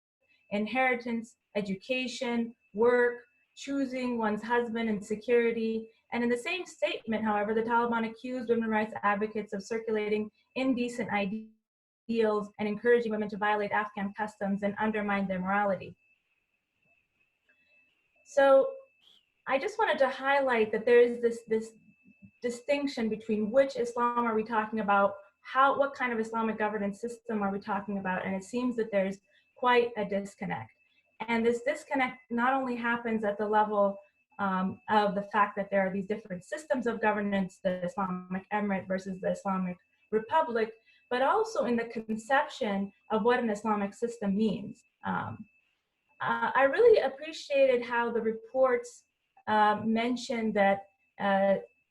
inheritance, education, work, choosing one's husband, and security. And in the same statement, however, the Taliban accused women's rights advocates of circulating indecent ideals and encouraging women to violate Afghan customs and undermine their morality. So I just wanted to highlight that there is this distinction between which Islam are we talking about, what kind of Islamic governance system are we talking about, and it seems that there's quite a disconnect. And this disconnect not only happens at the level of the fact that there are these different systems of governance, the Islamic Emirate versus the Islamic Republic, but also in the conception of what an Islamic system means. I really appreciated how the reports mentioned that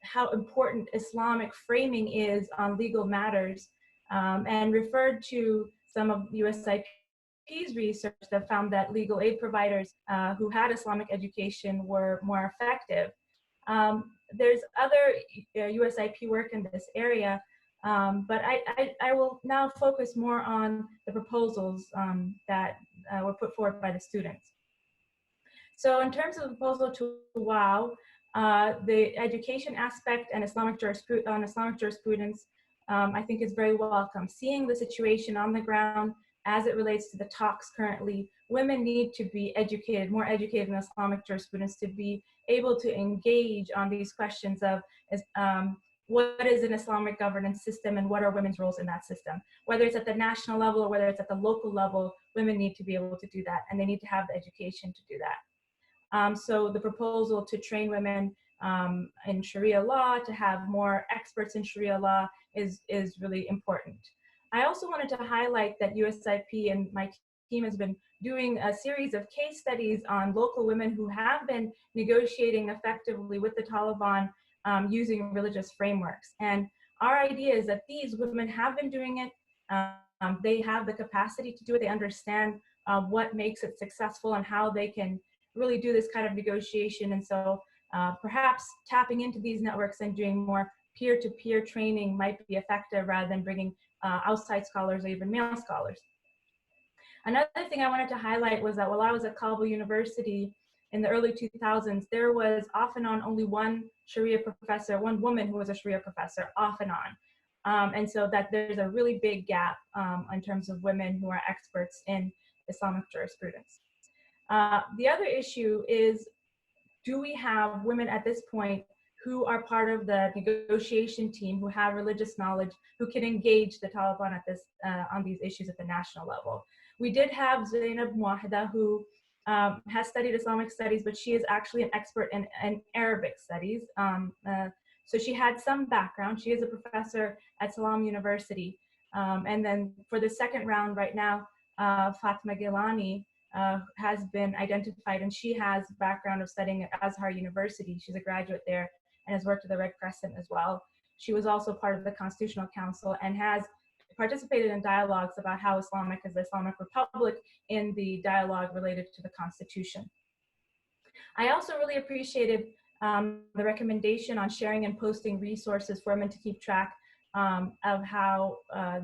how important Islamic framing is on legal matters, and referred to some of USIP's research that found that legal aid providers who had Islamic education were more effective. There's other USIP work in this area, but I will now focus more on the proposals that were put forward by the students. So in terms of the proposal to WOW, the education aspect and Islamic jurisprudence, I think is very welcome. Seeing the situation on the ground, as it relates to the talks currently, women need to be educated, more educated in Islamic jurisprudence, to be able to engage on these questions of what is an Islamic governance system and what are women's roles in that system. Whether it's at the national level or whether it's at the local level, women need to be able to do that, and they need to have the education to do that. So the proposal to train women in Sharia law, to have more experts in Sharia law is really important. I also wanted to highlight that USIP and my team has been doing a series of case studies on local women who have been negotiating effectively with the Taliban using religious frameworks. And our idea is that these women have been doing it. They have the capacity to do it. They understand what makes it successful and how they can really do this kind of negotiation. And so perhaps tapping into these networks and doing more peer-to-peer training might be effective rather than bringing outside scholars or even male scholars. Another thing I wanted to highlight was that while I was at Kabul University in the early 2000s, there was off and on only one Sharia professor, one woman who was a Sharia professor, off and on. And so that there's a really big gap in terms of women who are experts in Islamic jurisprudence. The other issue is, do we have women at this point who are part of the negotiation team, who have religious knowledge, who can engage the Taliban at this, on these issues at the national level? We did have Zainab Muahida, who has studied Islamic studies, but she is actually an expert in Arabic studies. So she had some background. She is a professor at Salam University. And then for the second round right now, Fatma Gilani has been identified, and she has background of studying at Azhar University. She's a graduate there and has worked at the Red Crescent as well. She was also part of the Constitutional Council and has participated in dialogues about how Islamic is the Islamic Republic in the dialogue related to the Constitution. I also really appreciated the recommendation on sharing and posting resources for women to keep track of how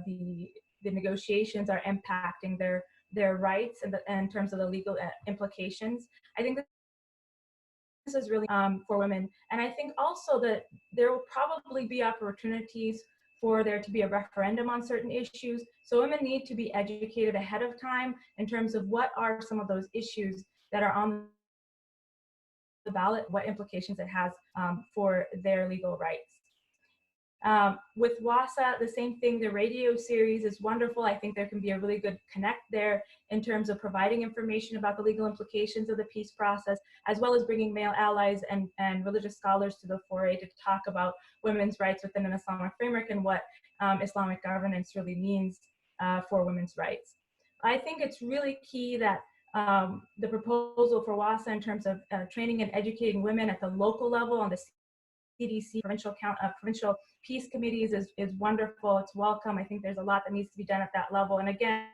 the negotiations are impacting their rights and in terms of the legal implications. I think this is really for women. And I think also that there will probably be opportunities for there to be a referendum on certain issues. So women need to be educated ahead of time in terms of what are some of those issues that are on the ballot, what implications it has for their legal rights. With WASSA, the same thing, the radio series is wonderful. I think there can be a really good connect there in terms of providing information about the legal implications of the peace process, as well as bringing male allies and religious scholars to the foray to talk about women's rights within an Islamic framework and what Islamic governance really means for women's rights. I think it's really key that the proposal for WASSA in terms of training and educating women at the local level on the CDC, provincial peace committees is wonderful. It's welcome. I think there's a lot that needs to be done at that level. And again,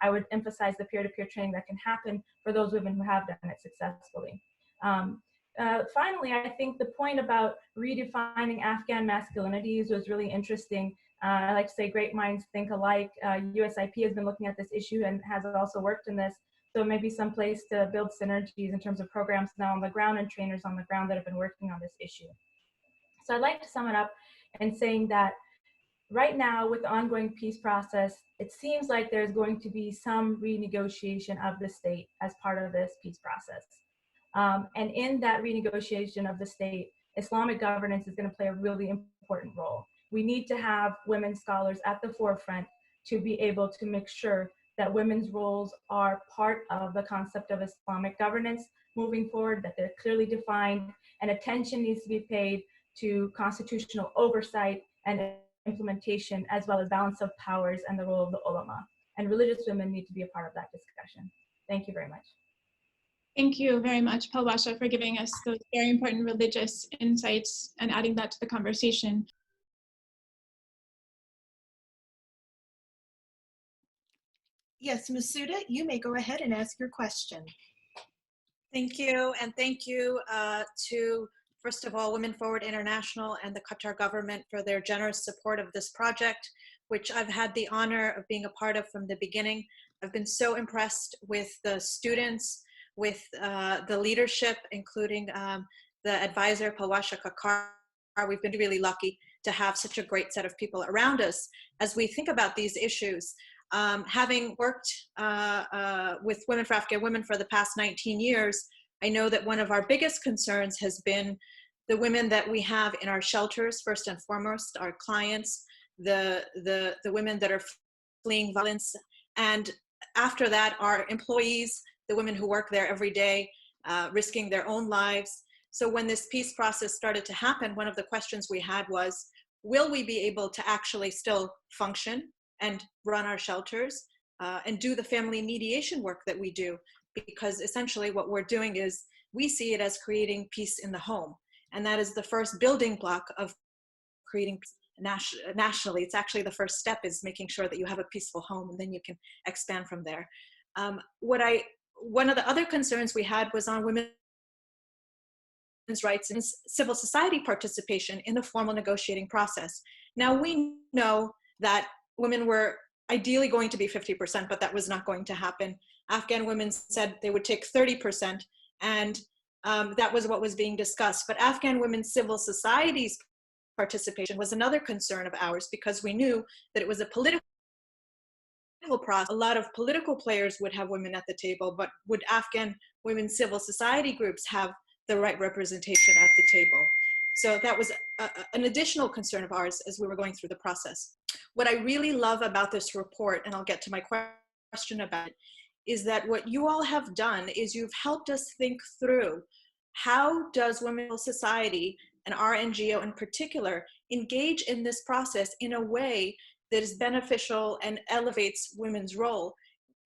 I would emphasize the peer-to-peer training that can happen for those women who have done it successfully. Finally, I think the point about redefining Afghan masculinities was really interesting. I like to say great minds think alike. USIP has been looking at this issue and has also worked in this. So maybe some place to build synergies in terms of programs now on the ground and trainers on the ground that have been working on this issue. So I'd like to sum it up in saying that right now with the ongoing peace process, it seems like there's going to be some renegotiation of the state as part of this peace process. And in that renegotiation of the state, Islamic governance is going to play a really important role. We need to have women scholars at the forefront to be able to make sure that women's roles are part of the concept of Islamic governance moving forward, that they're clearly defined, and attention needs to be paid to constitutional oversight and implementation, as well as balance of powers and the role of the ulama. And religious women need to be a part of that discussion. Thank you very much. Thank you very much, Palwasha, for giving us those very important religious insights and adding that to the conversation. Yes, Ms. Suda, you may go ahead and ask your question. Thank you, and thank you to, first of all, Women Forward International and the Qatar government for their generous support of this project, which I've had the honor of being a part of from the beginning. I've been so impressed with the students, with the leadership, including the advisor, Palwasha Kakar. We've been really lucky to have such a great set of people around us as we think about these issues. Having worked with Women for Afghan Women for the past 19 years, I know that one of our biggest concerns has been the women that we have in our shelters, first and foremost, our clients, the women that are fleeing violence, and after that, our employees, the women who work there every day, risking their own lives. So when this peace process started to happen, one of the questions we had was, will we be able to actually still function and run our shelters and do the family mediation work that we do? Because essentially what we're doing is we see it as creating peace in the home. And that is the first building block of creating peace nationally. It's actually the first step is making sure that you have a peaceful home, and then you can expand from there. One of the other concerns we had was on women's rights and civil society participation in the formal negotiating process. Now we know that women were ideally going to be 50%, but that was not going to happen. Afghan women said they would take 30%, and that was what was being discussed. But Afghan women's civil society's participation was another concern of ours, because we knew that it was a political process. A lot of political players would have women at the table, but would Afghan women's civil society groups have the right representation at the table? So that was an additional concern of ours as we were going through the process. What I really love about this report, and I'll get to my question about it, is that what you all have done is you've helped us think through how does women's society, and our NGO in particular, engage in this process in a way that is beneficial and elevates women's role,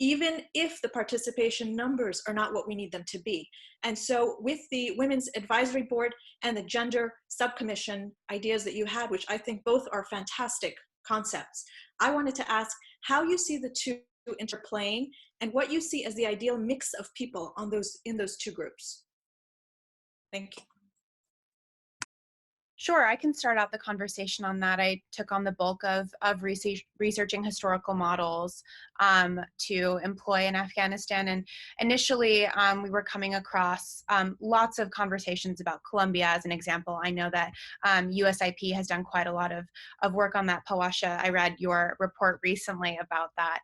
even if the participation numbers are not what we need them to be. And so with the Women's Advisory Board and the Gender Subcommission ideas that you had, which I think both are fantastic concepts, I wanted to ask how you see the two interplaying and what you see as the ideal mix of people on in those two groups. Thank you. Sure, I can start out the conversation on that. I took on the bulk of researching historical models to employ in Afghanistan. And initially, we were coming across lots of conversations about Colombia as an example. I know that USIP has done quite a lot of work on that. Pawasha, I read your report recently about that.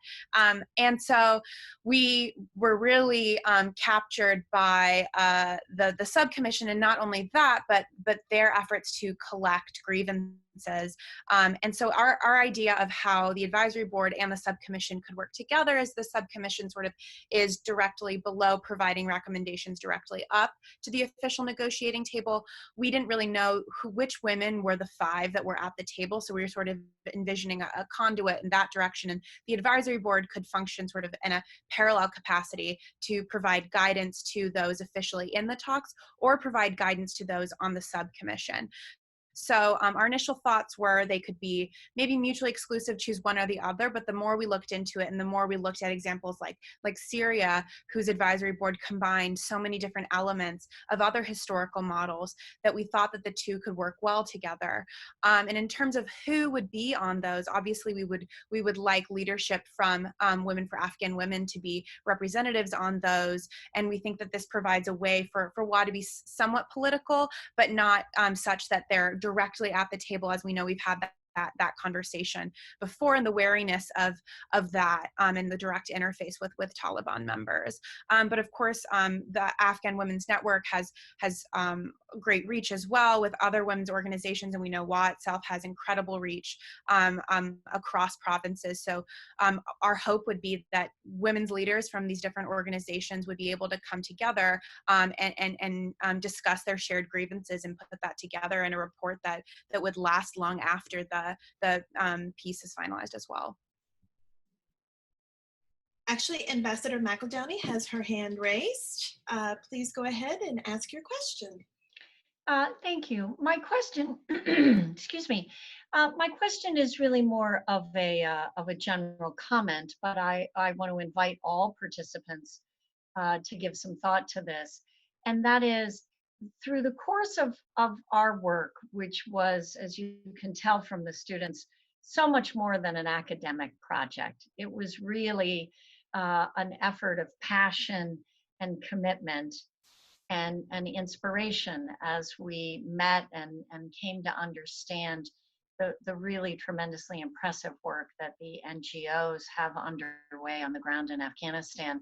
And so we were really captured by the subcommission, and not only that, but their efforts to collect grievances. And so our idea of how the advisory board and the subcommission could work together is the subcommission sort of is directly below, providing recommendations directly up to the official negotiating table. We didn't really know which women were the 5 that were at the table, so we were sort of envisioning a conduit in that direction, and the advisory board could function sort of in a parallel capacity to provide guidance to those officially in the talks or provide guidance to those on the subcommission. So our initial thoughts were they could be maybe mutually exclusive, choose one or the other, but the more we looked into it and the more we looked at examples like Syria, whose advisory board combined so many different elements of other historical models, that we thought that the two could work well together. And in terms of who would be on those, obviously we would like leadership from Women for Afghan Women to be representatives on those, and we think that this provides a way for WA to be somewhat political, but not such that they're directly at the table, as we know we've had that conversation before, and the wariness of that and the direct interface with Taliban members. But of course, the Afghan Women's Network has great reach as well with other women's organizations, and we know WA itself has incredible reach across provinces. So our hope would be that women's leaders from these different organizations would be able to come together and discuss their shared grievances and put that together in a report that would last long after the piece is finalized as well. Actually, Ambassador McEldowney has her hand raised. Please go ahead and ask your question. Thank you. My question, excuse me, my question is really more of a general comment, but I want to invite all participants to give some thought to this. And that is, through the course of our work, which was, as you can tell from the students, so much more than an academic project. It was really an effort of passion and commitment and inspiration as we met and came to understand the really tremendously impressive work that the NGOs have underway on the ground in Afghanistan.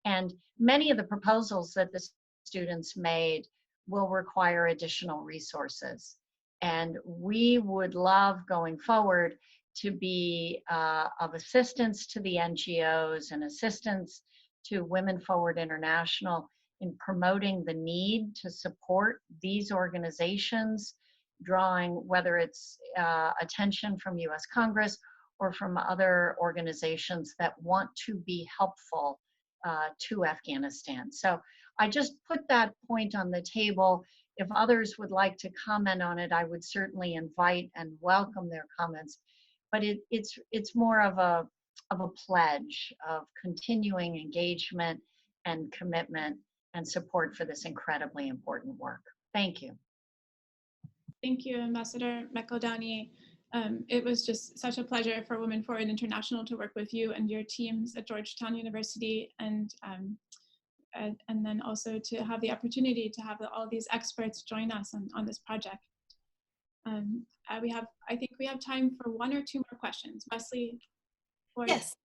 And many of the proposals that the students made will require additional resources. And we would love going forward to be of assistance to the NGOs and assistance to Women Forward International in promoting the need to support these organizations, drawing whether it's attention from US Congress or from other organizations that want to be helpful to Afghanistan. So I just put that point on the table. If others would like to comment on it, I would certainly invite and welcome their comments. But it's more of a pledge of continuing engagement and commitment and support for this incredibly important work. Thank you. Thank you, Ambassador McEldowney. It was just such a pleasure for Women Forward International to work with you and your teams at Georgetown University, and then also to have the opportunity to have all these experts join us on this project. I think we have time for one or two more questions. Wesley? Yes,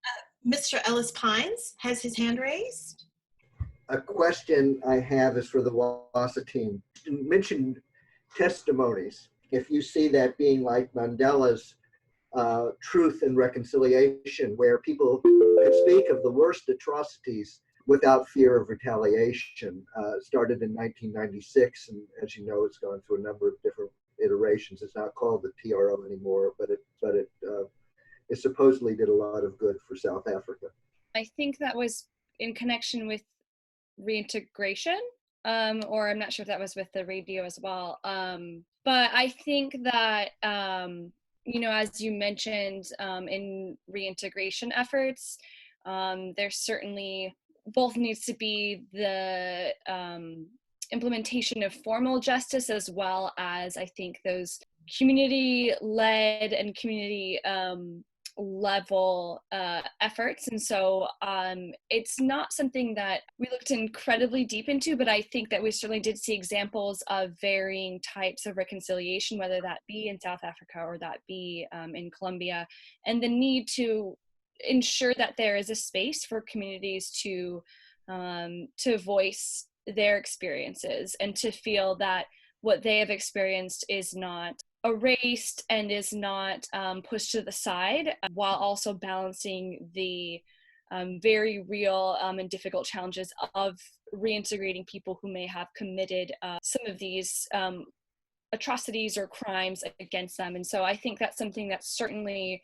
Mr. Ellis Pines has his hand raised. A question I have is for the WASSA team. You mentioned testimonies. If you see that being like Mandela's truth and reconciliation, where people could speak of the worst atrocities without fear of retaliation, started in 1996, and as you know, it's gone through a number of different iterations. It's not called the TRO anymore, but it supposedly did a lot of good for South Africa. I think that was in connection with reintegration, or I'm not sure if that was with the radio as well. But I think that, you know, as you mentioned, in reintegration efforts, there certainly both needs to be the implementation of formal justice, as well as I think those community-led and community level efforts. And so it's not something that we looked incredibly deep into, but I think that we certainly did see examples of varying types of reconciliation, whether that be in South Africa or that be in Colombia, and the need to ensure that there is a space for communities to voice their experiences and to feel that what they have experienced is not erased and is not pushed to the side, while also balancing the very real and difficult challenges of reintegrating people who may have committed some of these atrocities or crimes against them. And so I think that's something that certainly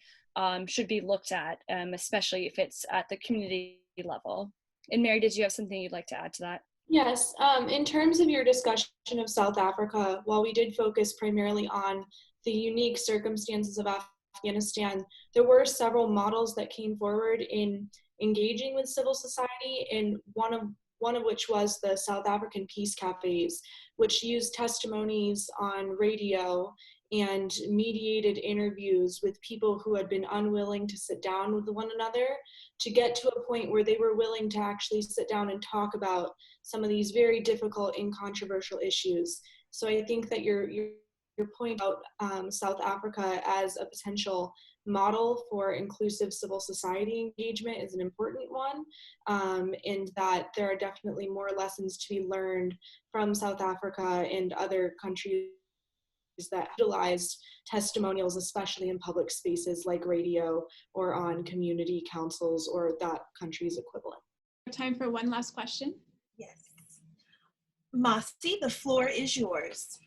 should be looked at, especially if it's at the community level. And Mary, did you have something you'd like to add to that? Yes, in terms of your discussion of South Africa, while we did focus primarily on the unique circumstances of Afghanistan, there were several models that came forward in engaging with civil society, and one of which was the South African Peace Cafes, which used testimonies on radio and mediated interviews with people who had been unwilling to sit down with one another to get to a point where they were willing to actually sit down and talk about some of these very difficult and controversial issues. So I think that your point about South Africa as a potential model for inclusive civil society engagement is an important one, and that there are definitely more lessons to be learned from South Africa and other countries that utilized testimonials, especially in public spaces like radio or on community councils or that country's equivalent. Time for one last question. Yes. Masi, the floor is yours.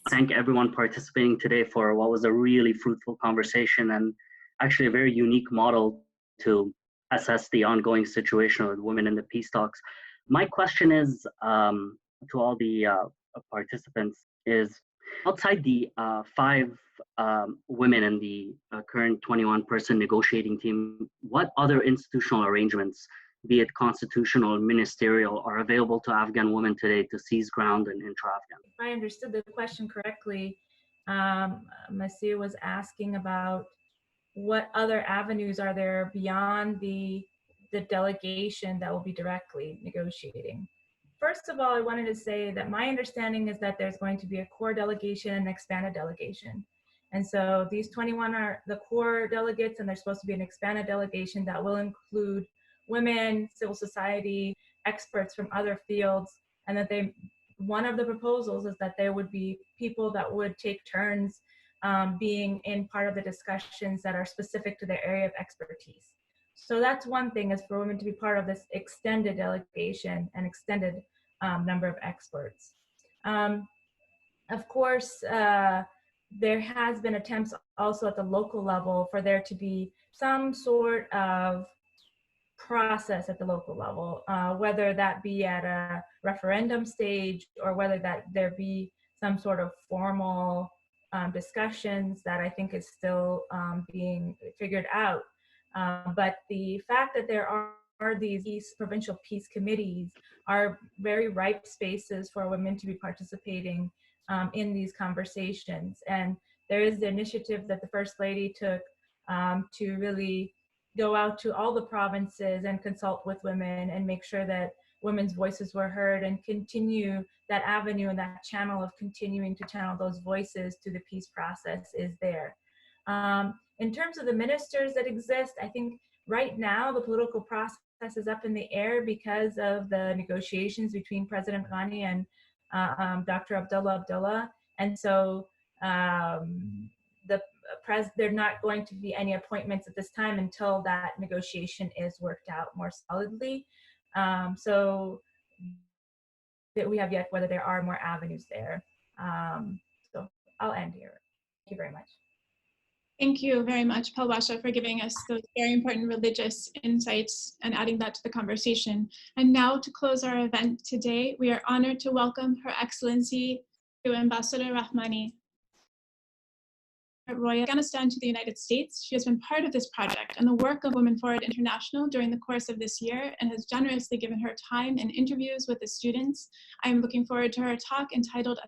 Thank everyone participating today for what was a really fruitful conversation and actually a very unique model to assess the ongoing situation with women in the peace talks. My question is to all the participants is, outside the 5 women in the current 21-person negotiating team, what other institutional arrangements, be it constitutional or ministerial, are available to Afghan women today to seize ground in intra-Afghan? If I understood the question correctly, Masih was asking about what other avenues are there beyond the delegation that will be directly negotiating. First of all, I wanted to say that my understanding is that there's going to be a core delegation and an expanded delegation. And so these 21 are the core delegates, and there's supposed to be an expanded delegation that will include women, civil society, experts from other fields, and that one of the proposals is that there would be people that would take turns being in part of the discussions that are specific to their area of expertise. So that's one thing, is for women to be part of this extended delegation and extended number of experts. Of course, there has been attempts also at the local level for there to be some sort of process at the local level, whether that be at a referendum stage or whether that there be some sort of formal discussions that I think is still being figured out. But the fact that there are these provincial peace committees are very ripe spaces for women to be participating in these conversations. And there is the initiative that the First Lady took to really go out to all the provinces and consult with women and make sure that women's voices were heard, and continue that avenue and that channel of continuing to channel those voices to the peace process is there. In terms of the ministers that exist, I think right now the political process is up in the air because of the negotiations between President Ghani and Dr. Abdullah. And so there are not going to be any appointments at this time until that negotiation is worked out more solidly. So that we have yet whether there are more avenues there. So I'll end here. Thank you very much. Thank you very much, Palwasha, for giving us those very important religious insights and adding that to the conversation. And now, to close our event today, we are honored to welcome Her Excellency Ambassador Rahmani Royal Afghanistan to the United States. She has been part of this project and the work of Women Forward International during the course of this year, and has generously given her time and interviews with the students. I am looking forward to her talk entitled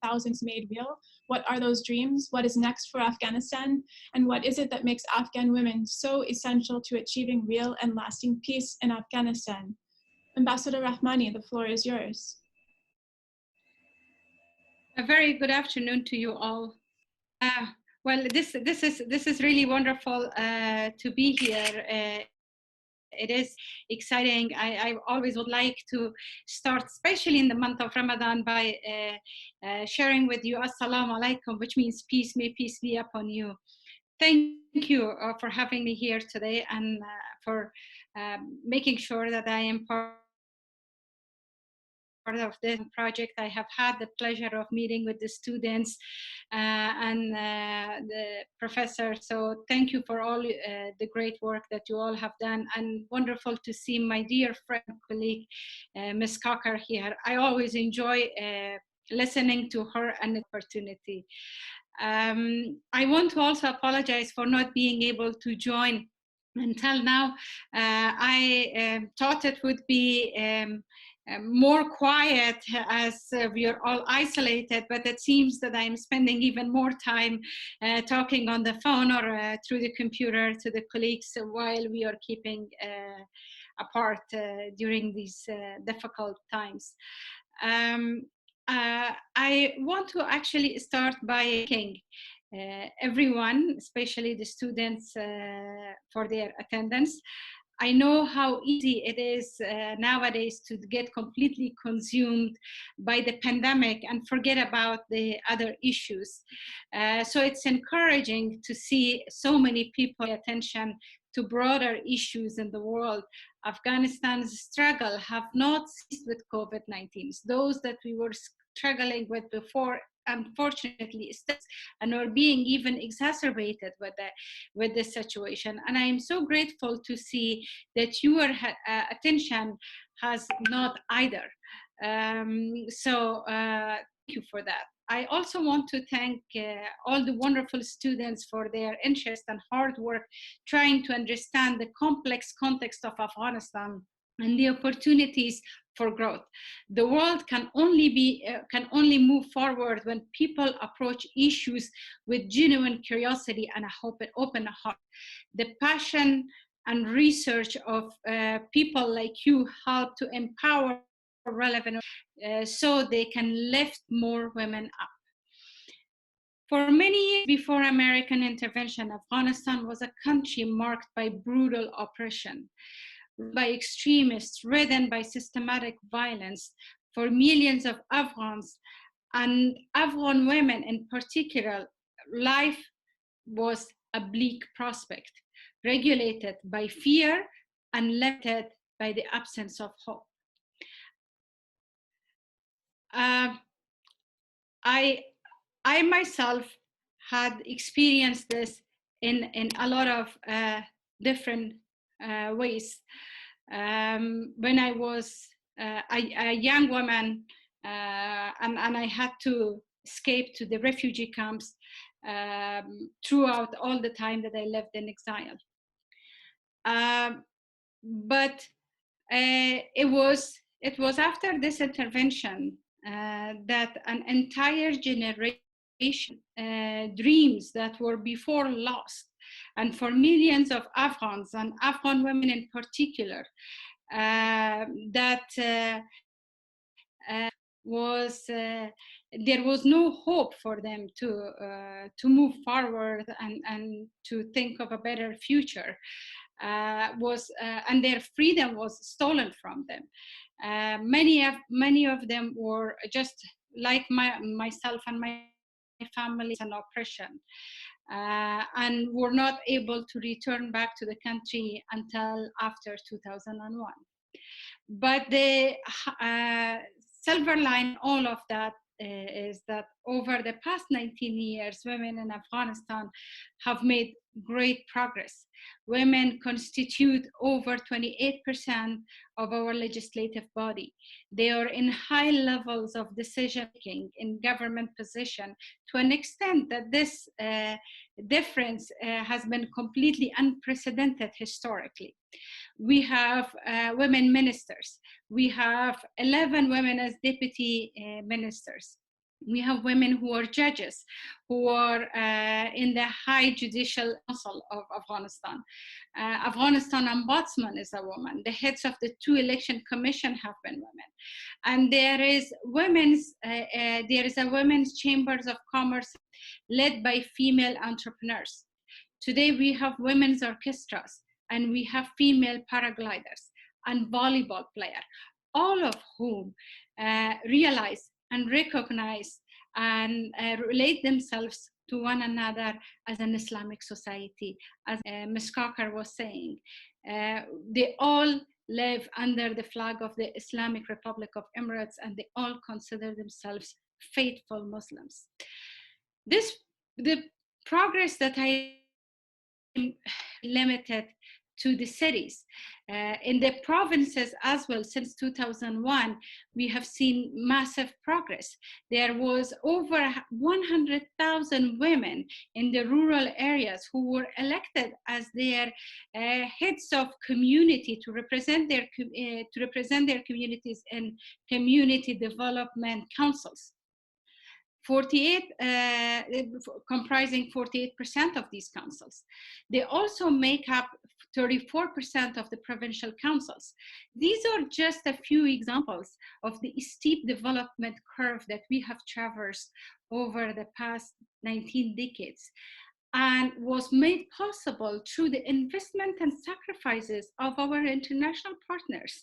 "Thousands Made Real." What are those dreams? What is next for Afghanistan? And what is it that makes Afghan women so essential to achieving real and lasting peace in Afghanistan? Ambassador Rahmani, the floor is yours. A very good afternoon to you all. Well, this is really wonderful to be here. It is exciting. I always would like to start, especially in the month of Ramadan, by sharing with you Assalamu alaikum, which means peace, may peace be upon you. Thank you for having me here today, and for making sure that I am part of this project. I have had the pleasure of meeting with the students and the professor. So thank you for all the great work that you all have done, and wonderful to see my dear friend, colleague, Ms. Cocker here. I always enjoy listening to her and the opportunity. I want to also apologize for not being able to join until now. I thought it would be more quiet as we are all isolated, but it seems that I'm spending even more time talking on the phone or through the computer to the colleagues while we are keeping apart during these difficult times. I want to actually start by thanking everyone, especially the students, for their attendance. I know how easy it is nowadays to get completely consumed by the pandemic and forget about the other issues. So it's encouraging to see so many people pay attention to broader issues in the world. Afghanistan's struggle have not ceased with COVID-19. Those that we were struggling with before, unfortunately, and are being even exacerbated with this situation. And I am so grateful to see that your attention has not either. So thank you for that. I also want to thank all the wonderful students for their interest and hard work trying to understand the complex context of Afghanistan and the opportunities for growth. The world can only move forward when people approach issues with genuine curiosity and an open heart. The passion and research of people like you help to empower relevant so they can lift more women up. For many years before American intervention, Afghanistan was a country marked by brutal oppression, by extremists, ridden by systematic violence. For millions of Afghans and Afghan women in particular, life was a bleak prospect, regulated by fear and limited by the absence of hope. I myself had experienced this in a lot of different ways. When I was a young woman and I had to escape to the refugee camps throughout all the time that I lived in exile. But it was after this intervention that an entire generation dreams that were before lost, and for millions of Afghans and Afghan women in particular, there was no hope for them to move forward and to think of a better future, and their freedom was stolen from them. Many of them were just like myself and my family, an oppression, and were not able to return back to the country until after 2001. But the silver line all of that is that over the past 19 years, women in Afghanistan have made great progress. Women constitute over 28% of our legislative body. They are in high levels of decision-making in government position to an extent that this difference has been completely unprecedented historically. We have women ministers. We have 11 women as deputy ministers. We have women who are judges, who are in the High Judicial Council of Afghanistan. Afghanistan Ombudsman is a woman. The heads of the 2 election commission have been women. And there is a women's chambers of commerce led by female entrepreneurs. Today we have women's orchestras, and we have female paragliders and volleyball players, all of whom realize and recognize and relate themselves to one another as an Islamic society. As Ms. Cocker was saying, they all live under the flag of the Islamic Republic of Emirates, and they all consider themselves faithful Muslims. The progress that I limited to the cities. In the provinces as well, since 2001, we have seen massive progress. There was over 100,000 women in the rural areas who were elected as their heads of community to represent their communities in community development councils. Comprising 48% of these councils. They also make up 34% of the provincial councils. These are just a few examples of the steep development curve that we have traversed over the past 19 decades, and was made possible through the investment and sacrifices of our international partners,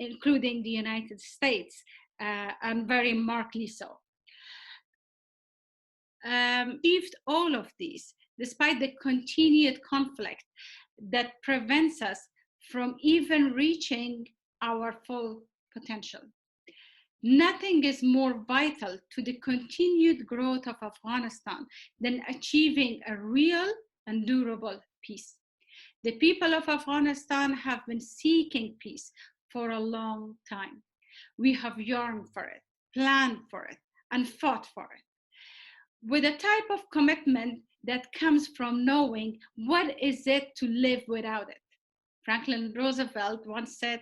including the United States, and very markedly so. Achieved all of these despite the continued conflict that prevents us from even reaching our full potential. Nothing is more vital to the continued growth of Afghanistan than achieving a real and durable peace. The people of Afghanistan have been seeking peace for a long time. We have yearned for it, planned for it, and fought for it, with a type of commitment that comes from knowing what is it to live without it. Franklin Roosevelt once said,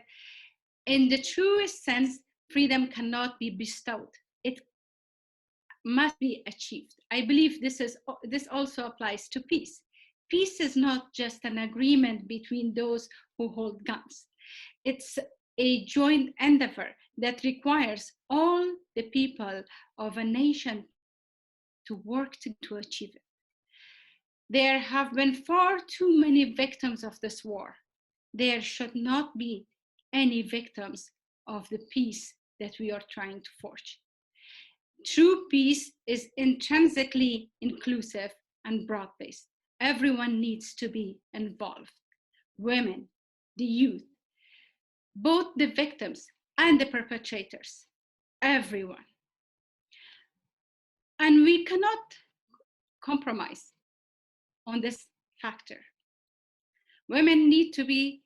in the truest sense, freedom cannot be bestowed. It must be achieved. I believe this also applies to peace. Peace is not just an agreement between those who hold guns. It's a joint endeavor that requires all the people of a nation to work to achieve it. There have been far too many victims of this war. There should not be any victims of the peace that we are trying to forge. True peace is intrinsically inclusive and broad-based. Everyone needs to be involved. Women, the youth, both the victims and the perpetrators, everyone. And we cannot compromise on this factor. Women need to be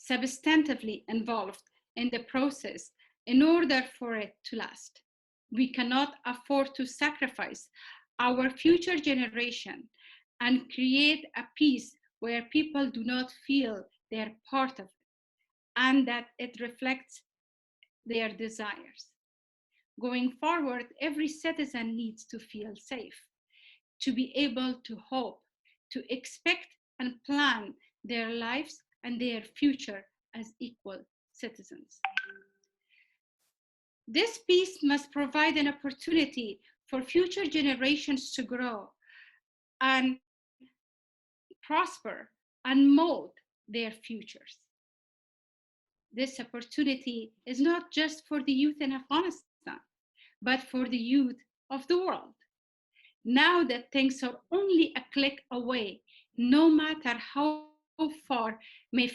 substantively involved in the process in order for it to last. We cannot afford to sacrifice our future generation and create a peace where people do not feel they're part of it and that it reflects their desires. Going forward, every citizen needs to feel safe, to be able to hope, to expect and plan their lives and their future as equal citizens. This peace must provide an opportunity for future generations to grow and prosper and mold their futures. This opportunity is not just for the youth in Afghanistan, but for the youth of the world. Now that things are only a click away, no matter how far we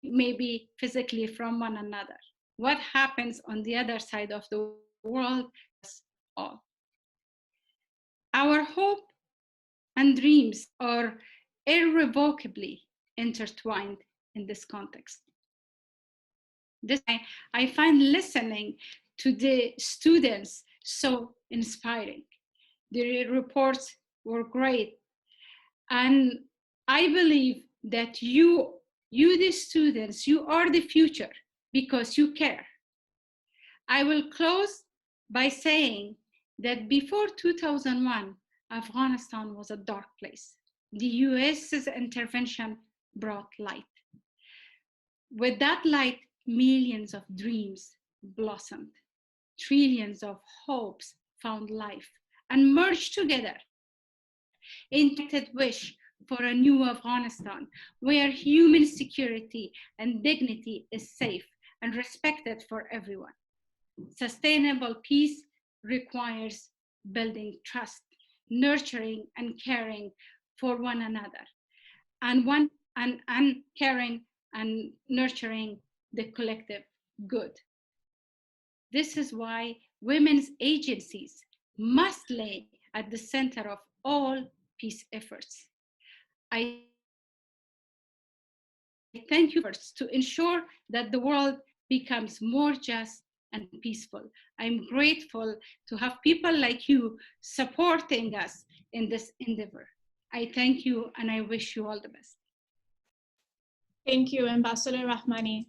may be physically from one another. What happens on the other side of the world is all. Our hope and dreams are irrevocably intertwined in this context. I find listening to the students so inspiring. The reports were great. And I believe that you the students, you are the future because you care. I will close by saying that before 2001, Afghanistan was a dark place. The US's intervention brought light. With that light, millions of dreams blossomed. Trillions of hopes found life and merged together in a wish for a new Afghanistan where human security and dignity is safe and respected for everyone. Sustainable peace requires building trust, nurturing and caring for one another, and caring and nurturing the collective good. This is why women's agencies must lay at the center of all peace efforts. I thank you to ensure that the world becomes more just and peaceful. I'm grateful to have people like you supporting us in this endeavor. I thank you and I wish you all the best. Thank you, Ambassador Rahmani.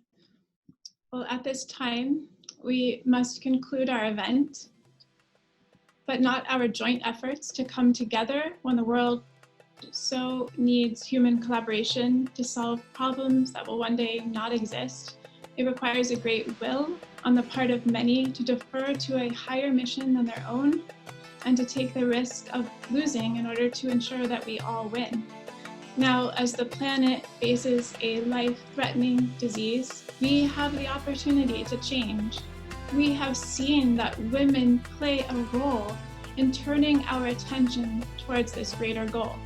Well, at this time, we must conclude our event, but not our joint efforts to come together when the world so needs human collaboration to solve problems that will one day not exist. It requires a great will on the part of many to defer to a higher mission than their own and to take the risk of losing in order to ensure that we all win. Now, as the planet faces a life-threatening disease, we have the opportunity to change. We have seen that women play a role in turning our attention towards this greater goal.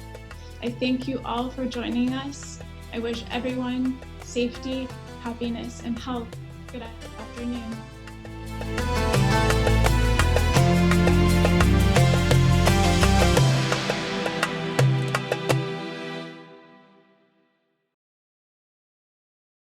I thank you all for joining us. I wish everyone safety, happiness, and health. Good afternoon.